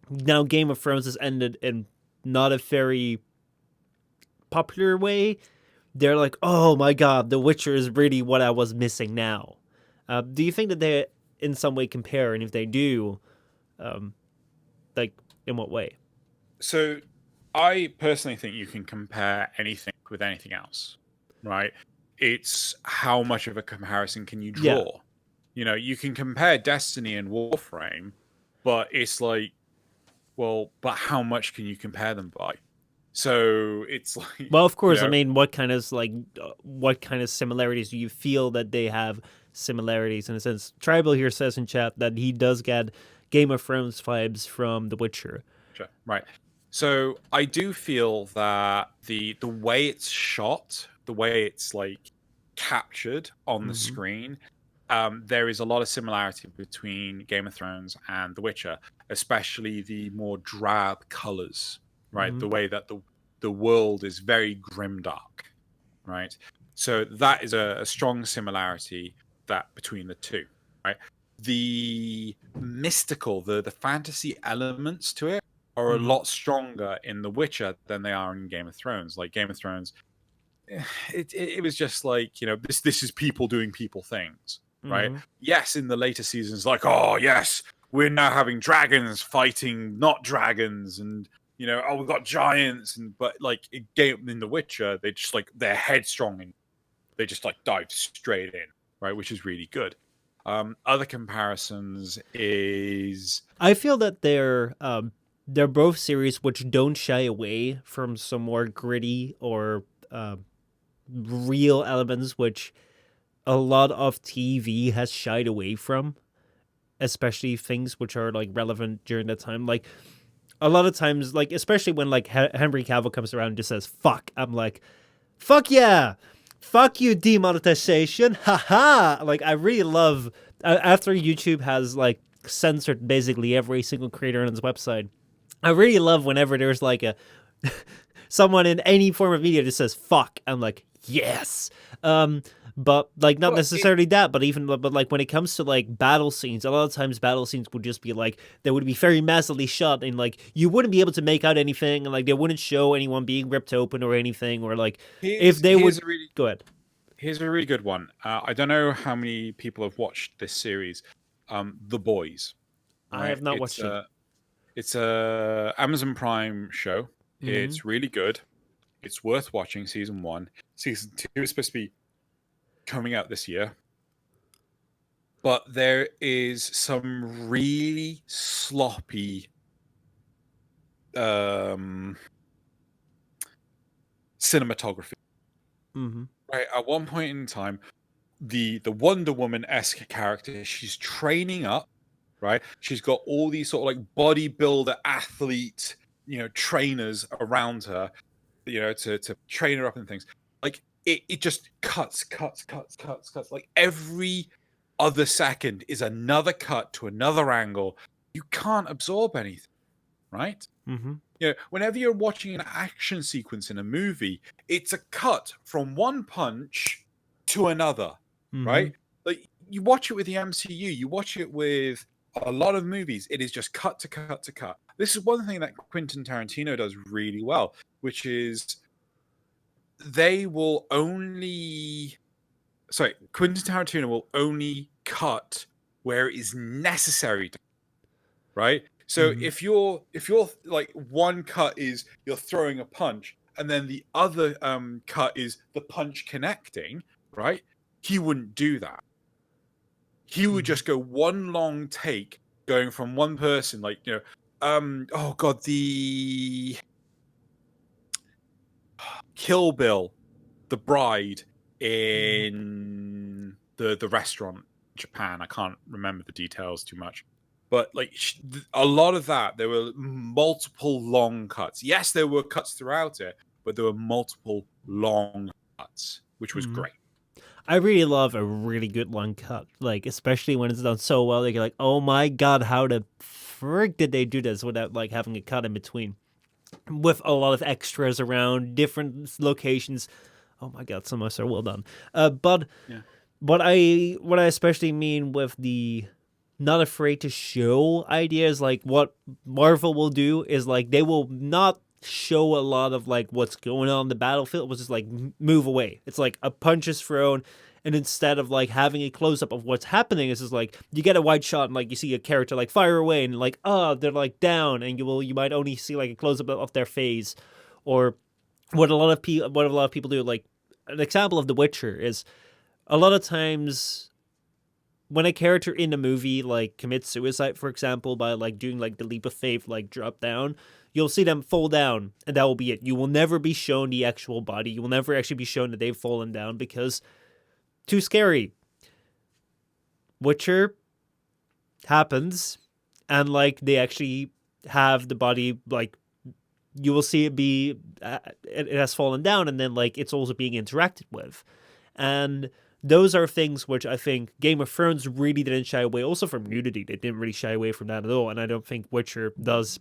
A: now Game of Thrones has ended in not a very popular way." They're like, "Oh my god, The Witcher is really what I was missing now." Do you think that they, in some way, compare? And if they do, um, like, in what way?
B: So, I personally think you can compare anything with anything else, right? It's how much of a comparison can you
A: Yeah.
B: draw? You can compare Destiny and Warframe, but it's like, well, but how much can you compare them by? So it's like,
A: Well, of course. I mean, what kind of similarities do you feel that they have similarities in a sense? Tribal here says in chat that he does get Game of Thrones vibes from The Witcher.
B: Sure. Right. So I do feel that the way it's shot, the way it's like captured on the screen, there is a lot of similarity between Game of Thrones and The Witcher, especially the more drab colors, right? The way that the world is very grimdark, right? So that is a strong similarity that between the two, right? The mystical, the fantasy elements to it are a lot stronger in The Witcher than they are in Game of Thrones. Like Game of Thrones, it was just like, this is people doing people things, right? Yes, in the later seasons, like, oh yes, we're now having dragons fighting not dragons, and oh, we've got giants, but like in The Witcher, they just like they're headstrong and they just like dive straight in, right? Which is really good. Other comparisons is
A: I feel that they're both series which don't shy away from some more gritty or real elements, which a lot of TV has shied away from, especially things which are like relevant during that time. Like a lot of times, like especially when like Henry Cavill comes around and just says "fuck," I'm like, "Fuck yeah, fuck you, demonetization, haha!" Like I really love after YouTube has like censored basically every single creator on its website. I really love whenever there's like a someone in any form of media just says "fuck." I'm like, yes. But like not necessarily that, but like when it comes to like battle scenes, a lot of times battle scenes would just be like they would be very massively shot, and like you wouldn't be able to make out anything, and like they wouldn't show anyone being ripped open or anything, or like if they would go ahead.
B: Here's a really good one. I don't know how many people have watched this series, The Boys.
A: I
B: Right?
A: have not watched it.
B: It's a Amazon Prime show. It's really good. It's worth watching. Season 1, season 2 is supposed to be coming out this year, but there is some really sloppy cinematography. Right, at one point in time, the Wonder Woman-esque character, she's training up, right? She's got all these sort of like bodybuilder athlete, trainers around her, to train her up and things. Like it just cuts. Like every other second is another cut to another angle. You can't absorb anything, right? Whenever you're watching an action sequence in a movie, it's a cut from one punch to another, right? Like you watch it with the MCU, you watch it with a lot of movies, it is just cut to cut to cut. This is one thing that Quentin Tarantino does really well, which is they will only. Sorry, Quentin Tarantino will only cut where it is necessary to, right? So
A: Mhm.
B: if you're like, one cut is you're throwing a punch, and then the other cut is the punch connecting, right? He wouldn't do that. He would just go one long take, going from one person, like, oh god, the Kill Bill, the bride in the restaurant in Japan. I can't remember the details too much, but like, a lot of that, there were multiple long cuts. Yes, there were cuts throughout it, but there were multiple long cuts, which was great.
A: I really love a really good long cut, like especially when it's done so well. Like you're like, oh my god, how the frick did they do this without like having a cut in between, with a lot of extras around different locations. Oh my god, so much so well done. But
B: Yeah.
A: what I especially mean with the not afraid to show ideas, like what Marvel will do is like they will not show a lot of like what's going on in the battlefield. It was just like move away. It's like a punch is thrown, and instead of like having a close up of what's happening, it's just like you get a wide shot and like you see a character like fire away and like they're like down, and you might only see like a close up of their face, or what a lot of people do. Like an example of The Witcher is a lot of times when a character in the movie like commits suicide, for example, by like doing like the leap of faith, like drop down, you'll see them fall down, and that will be it. You will never be shown the actual body. You will never actually be shown that they've fallen down because too scary. Witcher happens, and like they actually have the body, like you will see it be it has fallen down, and then like it's also being interacted with, and those are things which I think Game of Thrones really didn't shy away. Also from nudity, they didn't really shy away from that at all, and I don't think Witcher does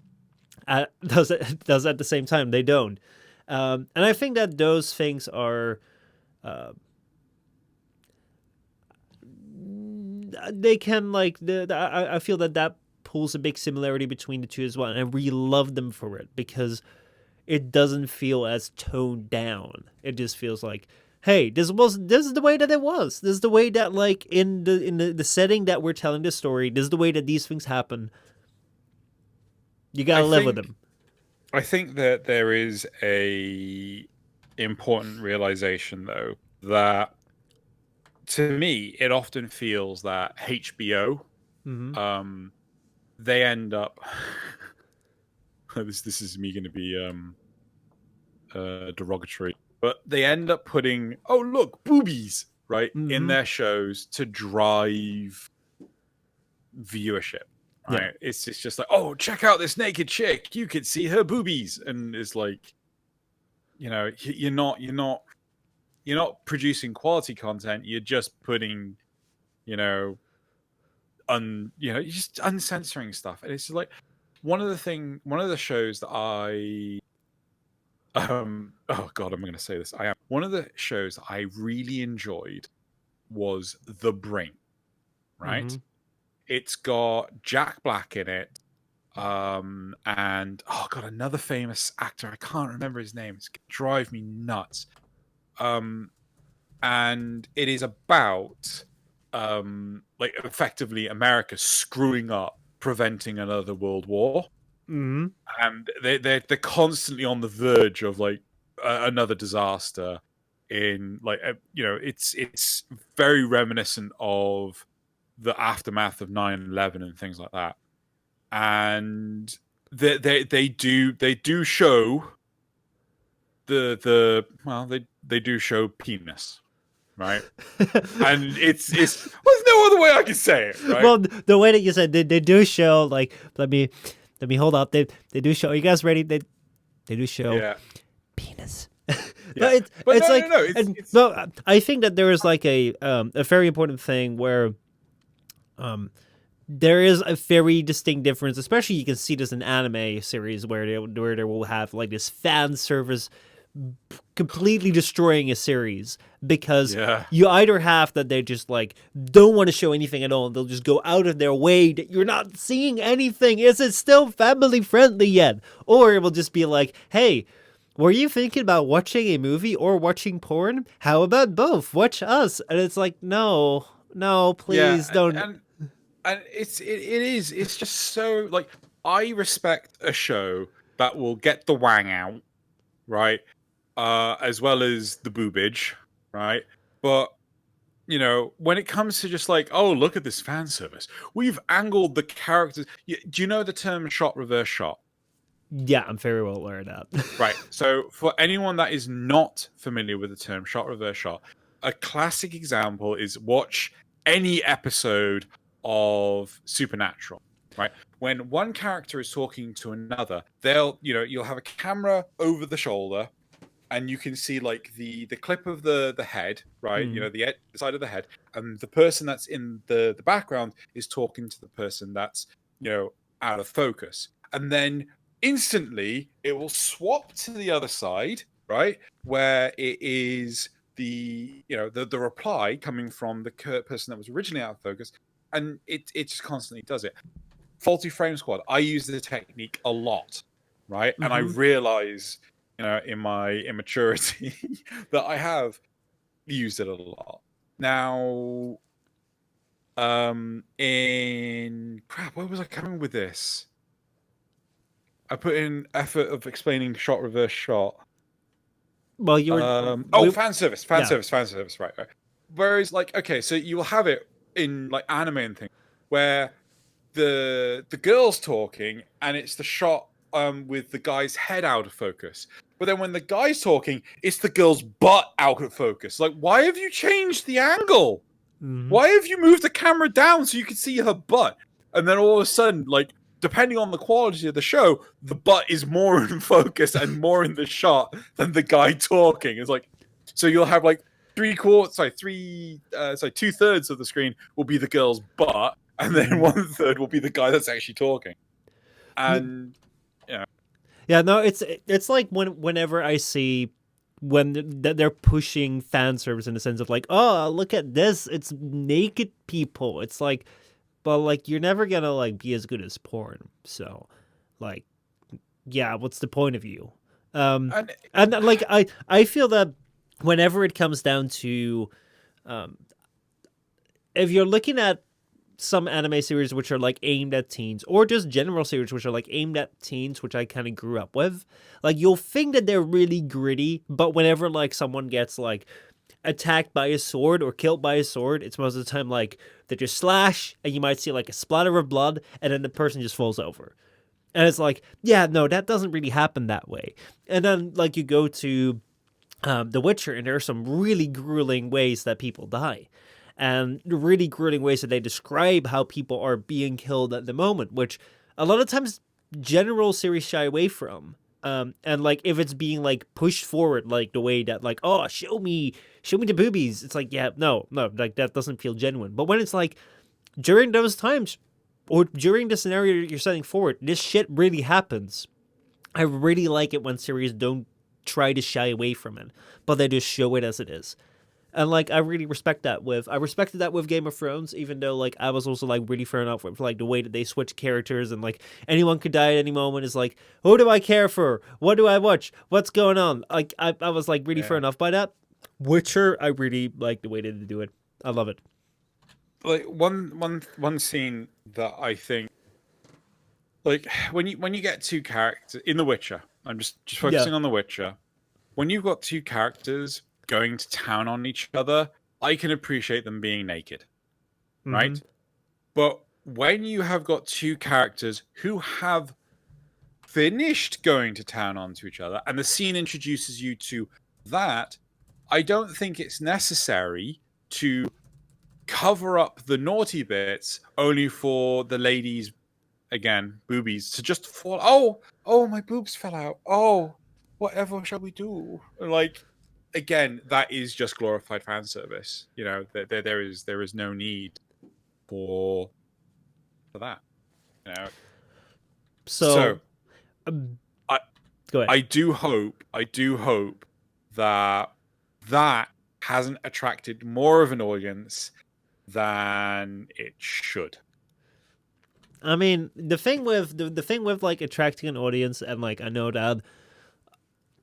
A: at the same time. They don't, and I think that those things are. They can like I feel that pulls a big similarity between the two as well, and I really love them for it because it doesn't feel as toned down. It just feels like, hey, this is the way that it was. This is the way that like in the setting that we're telling the story. This is the way that these things happen. You gotta live with them.
B: I think that there is a important realization, though, that to me it often feels that HBO, they end up. this is me going to be derogatory, but they end up putting, oh look, boobies, right, in their shows to drive viewership. Right? Yeah. It's just like, oh, check out this naked chick. You could see her boobies, and it's like, you're not producing quality content. You're just putting, you're just uncensoring stuff, and it's like one of the shows that I, oh god, I'm going to say this. One of the shows that I really enjoyed was The Brink, right? It's got Jack Black in it, and oh god, another famous actor. I can't remember his name. It's gonna drive me nuts. And it is about like effectively America screwing up, preventing another world war. And they're constantly on the verge of like another disaster. In like it's very reminiscent of the aftermath of 9/11 and things like that, and they do show they do show penis, right? And it's there's no other way I can say it, right?
A: Well, the way that you said they do show, like, let me hold up. They do show. Are you guys ready? They do show penis. But no. I think that there is like a very important thing where there is a very distinct difference, especially you can see this in anime series where they will have like this fan service completely destroying a series because you either have that they just like don't want to show anything at all, and they'll just go out of their way that you're not seeing anything. Is it still family friendly yet? Or it will just be like, hey, were you thinking about watching a movie or watching porn? How about both? Watch us. And it's like, no, no, please
B: Yeah,
A: don't.
B: and it's just so like I respect a show that will get the wang out, right? As well as the boobage, right? But when it comes to just like, oh, look at this fan service, we've angled the characters. Do you know the term shot reverse shot?
A: Yeah, I'm very well aware of that.
B: Right. So for anyone that is not familiar with the term shot reverse shot, a classic example is watch any episode of Supernatural, right? When one character is talking to another, you'll have a camera over the shoulder and you can see like the clip of the head, right?
A: Mm.
B: The side of the head, and the person that's in the background is talking to the person that's out of focus, and then instantly it will swap to the other side, right, where it is the reply coming from the person that was originally out of focus, and it just constantly does it. Faulty Frame Squad, I use the technique a lot, right, and I
A: Mm-hmm.
B: realize in my immaturity that I have used it a lot. Now, in crap, where was I coming with this? I put in effort of explaining shot reverse shot.
A: Well, you were.
B: Fan service,
A: Yeah.
B: fan service, right. Whereas, like, okay, so you will have it in like anime and things where the girl's talking and it's the shot with the guy's head out of focus. But then when the guy's talking, it's the girl's butt out of focus. Like, why have you changed the angle?
A: Mm-hmm.
B: Why have you moved the camera down so you can see her butt? And then all of a sudden, like, depending on the quality of the show, the butt is more in focus and more in the shot than the guy talking. It's like, so you'll have like 2/3 of the screen will be the girl's butt, and then 1/3 will be the guy that's actually talking. And
A: Yeah, no, it's like whenever I see when they're pushing fan service in the sense of like, oh, look at this, it's naked people. It's like, but like you're never gonna like be as good as porn. So, like, yeah, what's the point of you?
B: and
A: And like I feel that whenever it comes down to, um, if you're looking at some anime series which are like aimed at teens, or just general series which are like aimed at teens, which I kind of grew up with, like you'll think that they're really gritty, but whenever like someone gets like attacked by a sword or killed by a sword, it's most of the time like they just slash and you might see like a splatter of blood and then the person just falls over. And it's like, yeah, no, that doesn't really happen that way. And then like you go to The Witcher, and there are some really grueling ways that people die, and really grueling ways that they describe how people are being killed at the moment, which a lot of times general series shy away from. And like if it's being like pushed forward, like the way that like, oh, show me the boobies. It's like, yeah, no, like that doesn't feel genuine. But when it's like during those times or during the scenario you're setting forward, this shit really happens. I really like it when series don't try to shy away from it, but they just show it as it is. And like I really I respected that with Game of Thrones, even though like I was also like really thrown off with like the way that they switch characters and like anyone could die at any moment. Is like, who do I care for? What do I watch? What's going on? Like I was like really thrown off by that. Witcher, I really like the way that they do it. I love it.
B: like one scene that I think, like, when you get two characters in The Witcher, I'm just
A: Yeah.
B: focusing on The Witcher. When you've got two characters going to town on each other, I can appreciate them being naked,
A: Mm-hmm.
B: right? But when you have got two characters who have finished going to town onto each other, and the scene introduces you to that, I don't think it's necessary to cover up the naughty bits only for the ladies, again, boobies, to just fall. Oh, my boobs fell out. Oh, whatever shall we do? Like, again, that is just glorified fan service. There is no need for that. You know.
A: So
B: So I
A: go ahead.
B: I do hope that that hasn't attracted more of an audience than it should.
A: I mean, the thing with like attracting an audience, and like I know that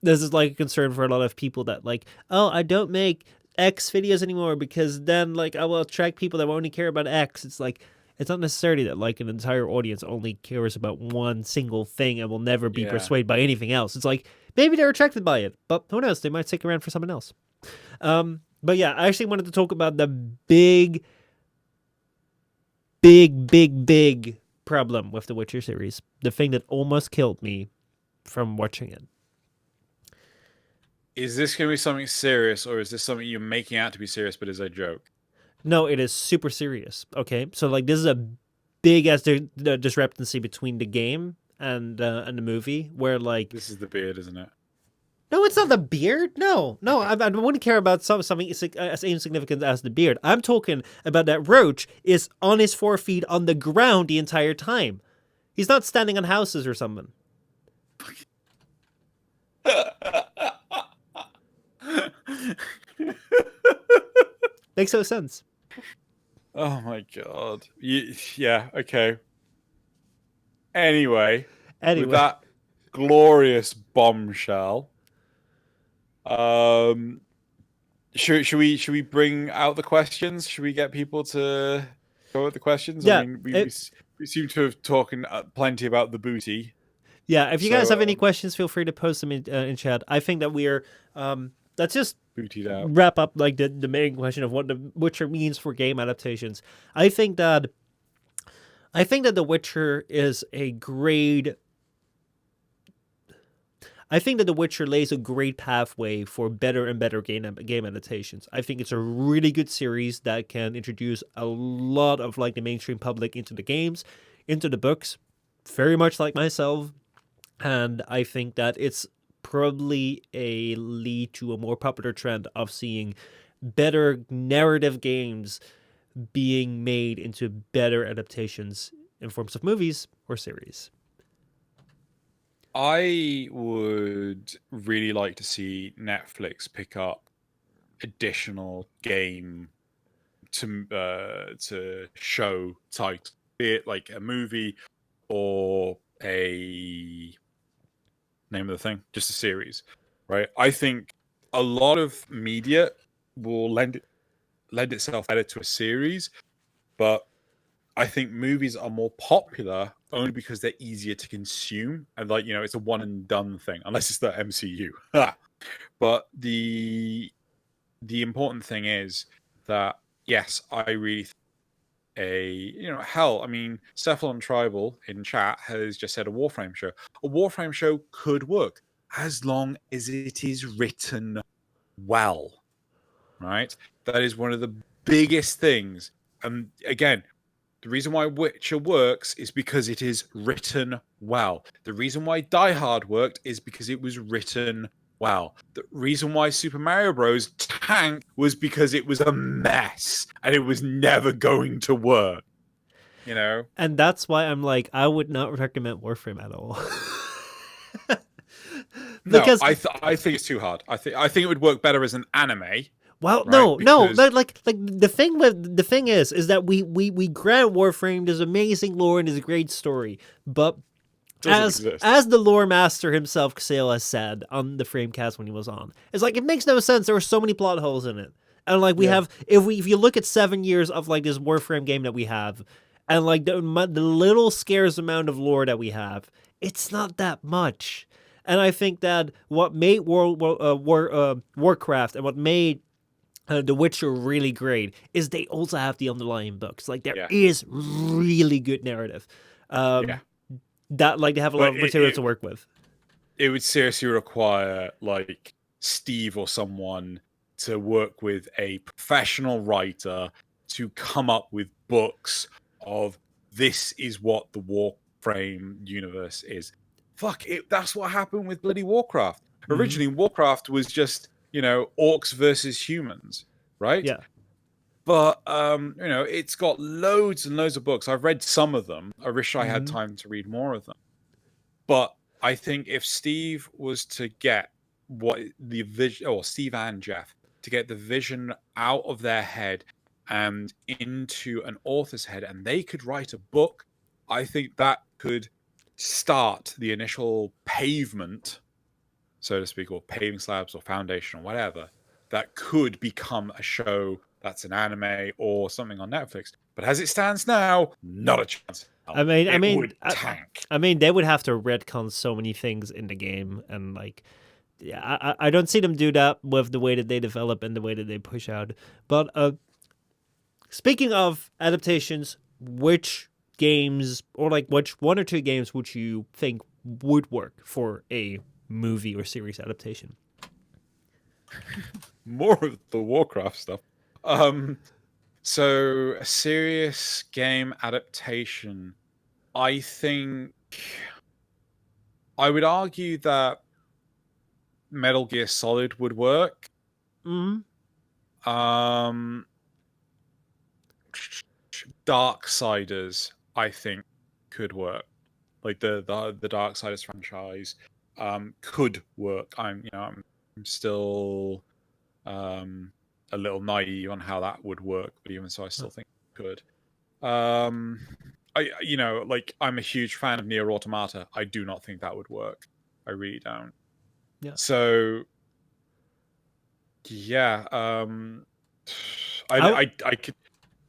A: this is like a concern for a lot of people that like, oh, I don't make X videos anymore because then like I will attract people that only care about X. It's like it's not necessarily that like an entire audience only cares about one single thing and will never be
B: Yeah.
A: persuaded by anything else. It's like maybe they're attracted by it, but who knows? They might stick around for something else. But yeah, I actually wanted to talk about the big problem with the Witcher series. The thing that almost killed me from watching it.
B: Is this going to be something serious, or is this something you're making out to be serious but is a joke?
A: No, it is super serious. Okay, so like this is a big ass discrepancy between the game and the movie, where like
B: This is the beard, isn't it?
A: no, it's not the beard. No, I wouldn't care about something as insignificant as the beard. I'm talking about that Roach is on his 4 feet on the ground the entire time. He's not standing on houses or something. Makes no sense.
B: Oh my god. Yeah, okay. Anyway, with
A: Anyway,
B: that glorious bombshell, should we bring out the questions? Should we get people to go with the questions? I
A: yeah,
B: mean, we seem to have talking plenty about the booty.
A: yeah. If you guys
B: So
A: have any questions, feel free to post them in chat. I think that we are. Let's just
B: bootied out.
A: wrap up like the main question of what the Witcher means for game adaptations. I think that The Witcher is a great. I think that The Witcher lays a great pathway for better and better game adaptations. I think it's a really good series that can introduce a lot of like the mainstream public into the games, into the books, very much like myself. And I think that it's probably a lead to a more popular trend of seeing better narrative games being made into better adaptations in forms of movies or series.
B: I would really like to see Netflix pick up additional game to show titles, be it like a movie or a name of the thing, just a series, right? I think a lot of media will lend itself better to a series, but I think movies are more popular only because they're easier to consume, and like it's a one and done thing, unless it's the MCU. But the important thing is that yes, I really hell, I mean, Cephalon Tribal in chat has just said a Warframe show. A Warframe show could work as long as it is written well, right? That is one of the biggest things. And again, the reason why Witcher works is because it is written well. The reason why Die Hard worked is because it was written well. The reason why Super Mario Bros. Tanked was because it was a mess and it was never going to work.
A: And that's why I'm like, I would not recommend Warframe at all. Because
B: no, I think it's too hard. I think it would work better as an anime.
A: well,
B: right?
A: no, like the thing is that we grant Warframe this amazing lore and this great story, but as the lore master himself, Xale, has said on the Framecast when he was on, it's like it makes no sense. There were so many plot holes in it, and like we have, if you look at 7 years of like this Warframe game that we have, and like the little scarce amount of lore that we have, it's not that much. And I think that what made Warcraft and what made The Witcher really great is they also have the underlying books. Like there is really good narrative. That like they have a lot of material to work with.
B: It would seriously require like Steve or someone to work with a professional writer to come up with books of this is what the Warframe universe is. Fuck it, that's what happened with bloody Warcraft. Originally, Warcraft was just orcs versus humans, right?
A: Yeah.
B: But it's got loads and loads of books. I've read some of them. I wish I had time to read more of them. But I think if Steve was to get what the vision, or Steve and Jeff, to get the vision out of their head and into an author's head, and they could write a book, I think that could start the initial pavement so to speak, or paving slabs or foundation or whatever, that could become a show that's an anime or something on Netflix. But as it stands now, not a chance.
A: I mean, I
B: It
A: mean,
B: would tank.
A: I mean, they would have to retcon so many things in the game, and like, yeah, I don't see them do that with the way that they develop and the way that they push out. But speaking of adaptations, which games or like which one or two games would you think would work for a movie or series adaptation?
B: More of the Warcraft stuff. So a serious game adaptation. I think I would argue that Metal Gear Solid would work.
A: Mm-hmm.
B: Darksiders, I think, could work. Like the Darksiders franchise, could work. I'm still a little naive on how that would work, but even so, I still think it could. I'm a huge fan of Nier Automata. I do not think that would work. I really don't.
A: Yeah.
B: So, yeah. I could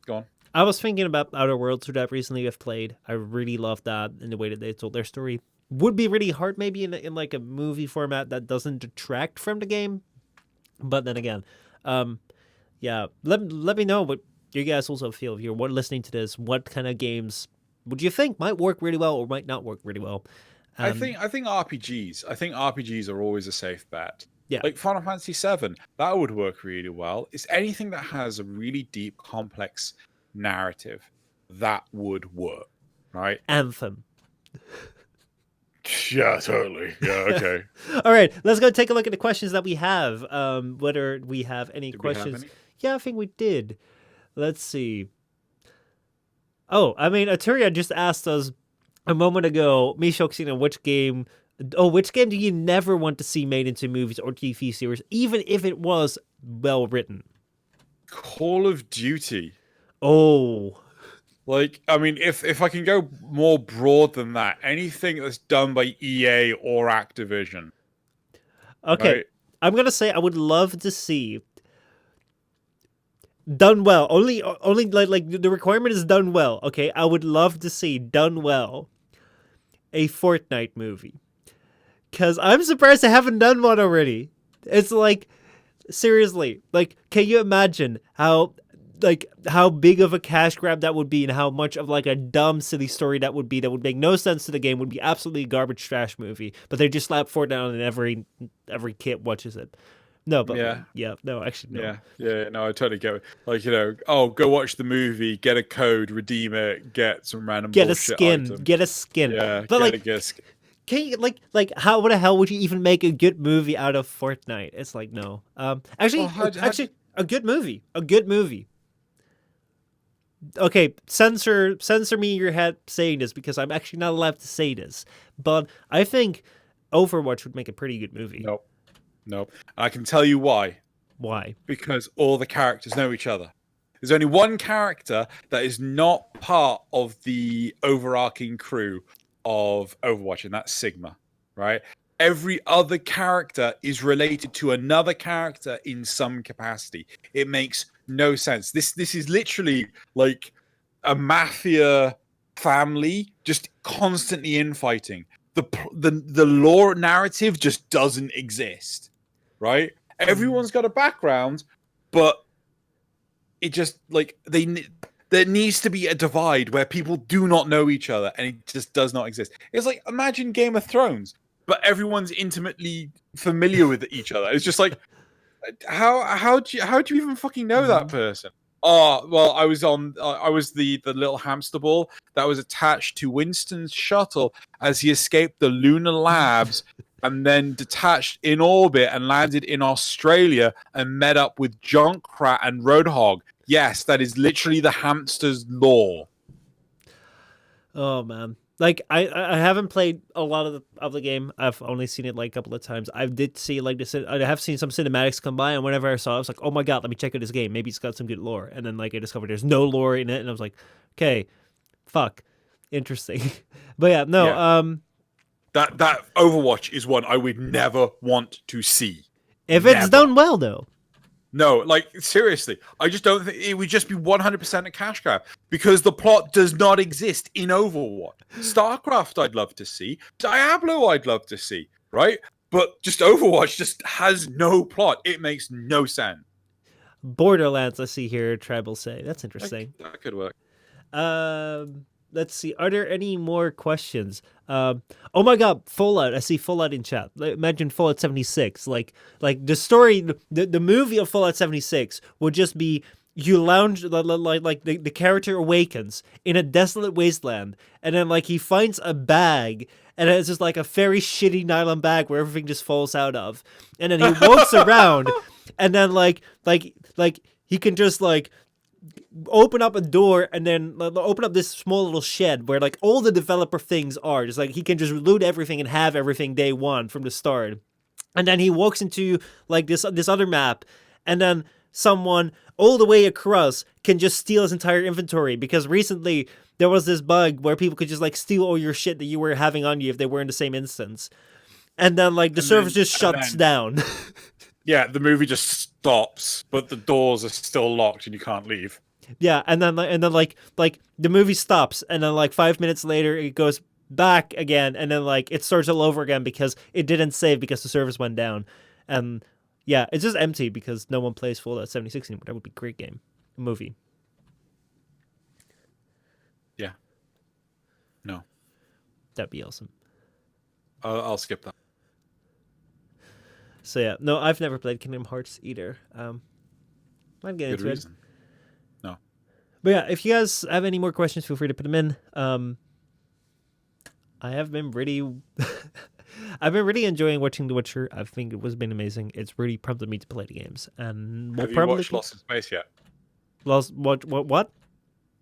B: go on.
A: I was thinking about Outer Worlds, that recently I've played. I really loved that in the way that they told their story. Would be really hard maybe in like a movie format that doesn't detract from the game. But then again, yeah, let me know what you guys also feel if you're listening to this. What kind of games would you think might work really well or might not work really well?
B: I think RPGs. I think RPGs are always a safe bet.
A: Yeah.
B: Like Final Fantasy VII, that would work really well. It's anything that has a really deep, complex narrative that would work, right?
A: Anthem.
B: Yeah, totally. Yeah, okay.
A: All right, let's go take a look at the questions that we have. Whether we have any
B: Did we have
A: questions.
B: any?
A: Yeah, I think we did. Let's see. Oh, I mean, Aturia just asked us a moment ago, Mishoksina, which game do you never want to see made into movies or TV series, even if it was well written?
B: Call of Duty.
A: Oh.
B: Like, I mean, if I can go more broad than that, anything that's done by EA or Activision.
A: Okay,
B: right?
A: I'm gonna say I would love to see done well. Only like the requirement is done well. Okay, I would love to see done well a Fortnite movie, because I'm surprised they haven't done one already. It's like, seriously, like, can you imagine how big of a cash grab that would be, and how much of like a dumb silly story that would be, that would make no sense to the game, would be absolutely a garbage trash movie, but they just slap Fortnite on and every kid watches it. No, but no, actually no.
B: No, I totally get it. Like, go watch the movie, get a code, redeem it, get some random
A: get
B: bullshit
A: a skin
B: item.
A: get a skin
B: Yeah,
A: but
B: get a skin.
A: can you like how the hell would you even make a good movie out of Fortnite? It's like, no. Actually, a good movie. Okay, censor me in your head saying this, because I'm actually not allowed to say this, but I think Overwatch would make a pretty good movie.
B: Nope. I can tell you why.
A: Why?
B: Because all the characters know each other. There's only one character that is not part of the overarching crew of Overwatch, and that's Sigma, right? Every other character is related to another character in some capacity. It makes no sense. This is literally like a mafia family just constantly infighting. The lore narrative just doesn't exist, right? Everyone's got a background, but it just like there needs to be a divide where people do not know each other, and it just does not exist. It's like, imagine Game of Thrones, but everyone's intimately familiar with each other. It's just like, how do you even fucking know that person? Oh, well, I was the little hamster ball that was attached to Winston's shuttle as he escaped the lunar labs and then detached in orbit and landed in Australia and met up with Junkrat and Roadhog. Yes, that is literally the hamster's lore.
A: Oh man, like I haven't played a lot of the game. I've only seen it like a couple of times. I did see like this. I have seen some cinematics come by, and whenever I saw it, I was like, oh my god, let me check out this game. Maybe it's got some good lore. And then like I discovered there's no lore in it, and I was like, okay, fuck, interesting. But yeah, no.
B: That Overwatch is one I would never want to see.
A: If
B: Never.
A: it's done well, though.
B: No, like seriously, I just don't think it would just be 100% a cash grab because the plot does not exist in Overwatch. StarCraft, I'd love to see. Diablo, I'd love to see. Right, but just Overwatch just has no plot. It makes no sense.
A: Borderlands, I see here. Tribal say that's interesting.
B: That could work.
A: Let's see. Are there any more questions? Oh my God, Fallout. I see Fallout in chat. Imagine Fallout 76. Like the story, the movie of Fallout 76 would just be you lounge like the character awakens in a desolate wasteland, and then like he finds a bag, and it's just like a very shitty nylon bag where everything just falls out of, and then he walks around, and then like he can just like open up a door and then open up this small little shed where like all the developer things are just like he can just loot everything and have everything day one from the start, and then he walks into like this other map, and then someone all the way across can just steal his entire inventory because recently there was this bug where people could just like steal all your shit that you were having on you if they were in the same instance, and then like the server just shuts down.
B: Yeah, the movie just stops, but the doors are still locked and you can't leave.
A: Yeah, and then like the movie stops, and then like 5 minutes later it goes back again, and then like it starts all over again because it didn't save because the servers went down, and yeah, it's just empty because no one plays Fallout 76 anymore. That would be a great movie.
B: Yeah. No.
A: That'd be awesome.
B: I'll skip that.
A: So yeah, no, I've never played Kingdom Hearts either. I'd get into it.
B: No.
A: But yeah, if you guys have any more questions, feel free to put them in. I have been really, I've been really enjoying watching The Witcher. I think it was been amazing. It's really prompted me to play the games. And
B: have you watched Lost in Space yet?
A: What?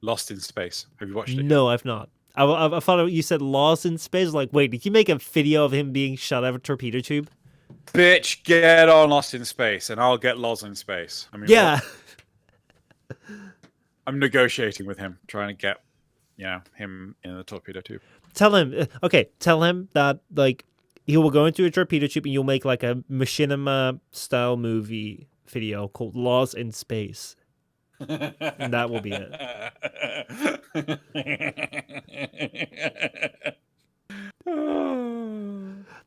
B: Lost in Space. Have you watched it?
A: No, I've not. I thought you said Lost in Space. Like, wait, did you make a video of him being shot out of a torpedo tube?
B: Bitch, get on Lost in Space, and I'll get Lost in Space. I mean,
A: yeah.
B: I'm negotiating with him, trying to get, him in the torpedo tube.
A: Tell him that like he will go into a torpedo tube and you'll make like a machinima style movie video called Lost in Space, and that will be it.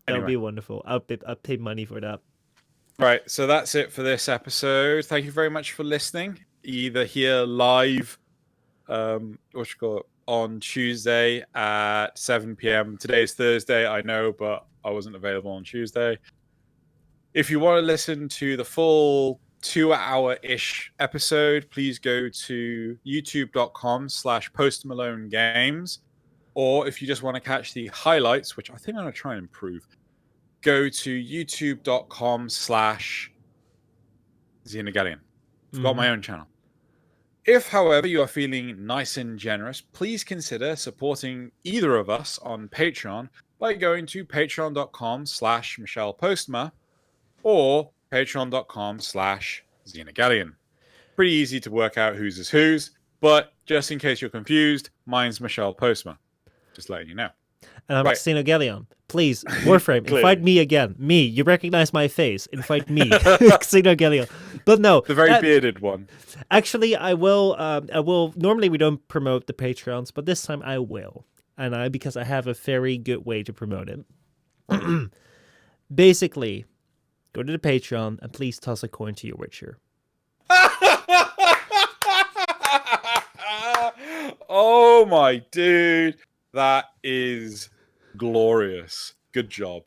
A: That would be wonderful. I'll pay money for that.
B: Right, so that's it for this episode. Thank you very much for listening. Either here live, on Tuesday at 7 p.m. Today is Thursday, I know, but I wasn't available on Tuesday. If you want to listen to the full 2-hour-ish episode, please go to youtube.com/postmalonegames. Or if you just want to catch the highlights, which I think I'm going to try and improve, go to youtube.com/Xenogallion. I've got my own channel. If, however, you are feeling nice and generous, please consider supporting either of us on Patreon by going to patreon.com/MichellePostma or patreon.com/Xenogallion. Pretty easy to work out whose is whose, but just in case you're confused, mine's Michelle Postma. Just letting you know.
A: And I'm Xenogallion. Please, Warframe, invite me again. Me, you recognize my face. Invite me, Xenogallion. But no,
B: the very bearded one.
A: Actually, I will. Normally, we don't promote the Patreons, but this time I will, and because I have a very good way to promote it. Basically, go to the Patreon and please toss a coin to your Witcher.
B: Oh my dude, that is glorious. Good job.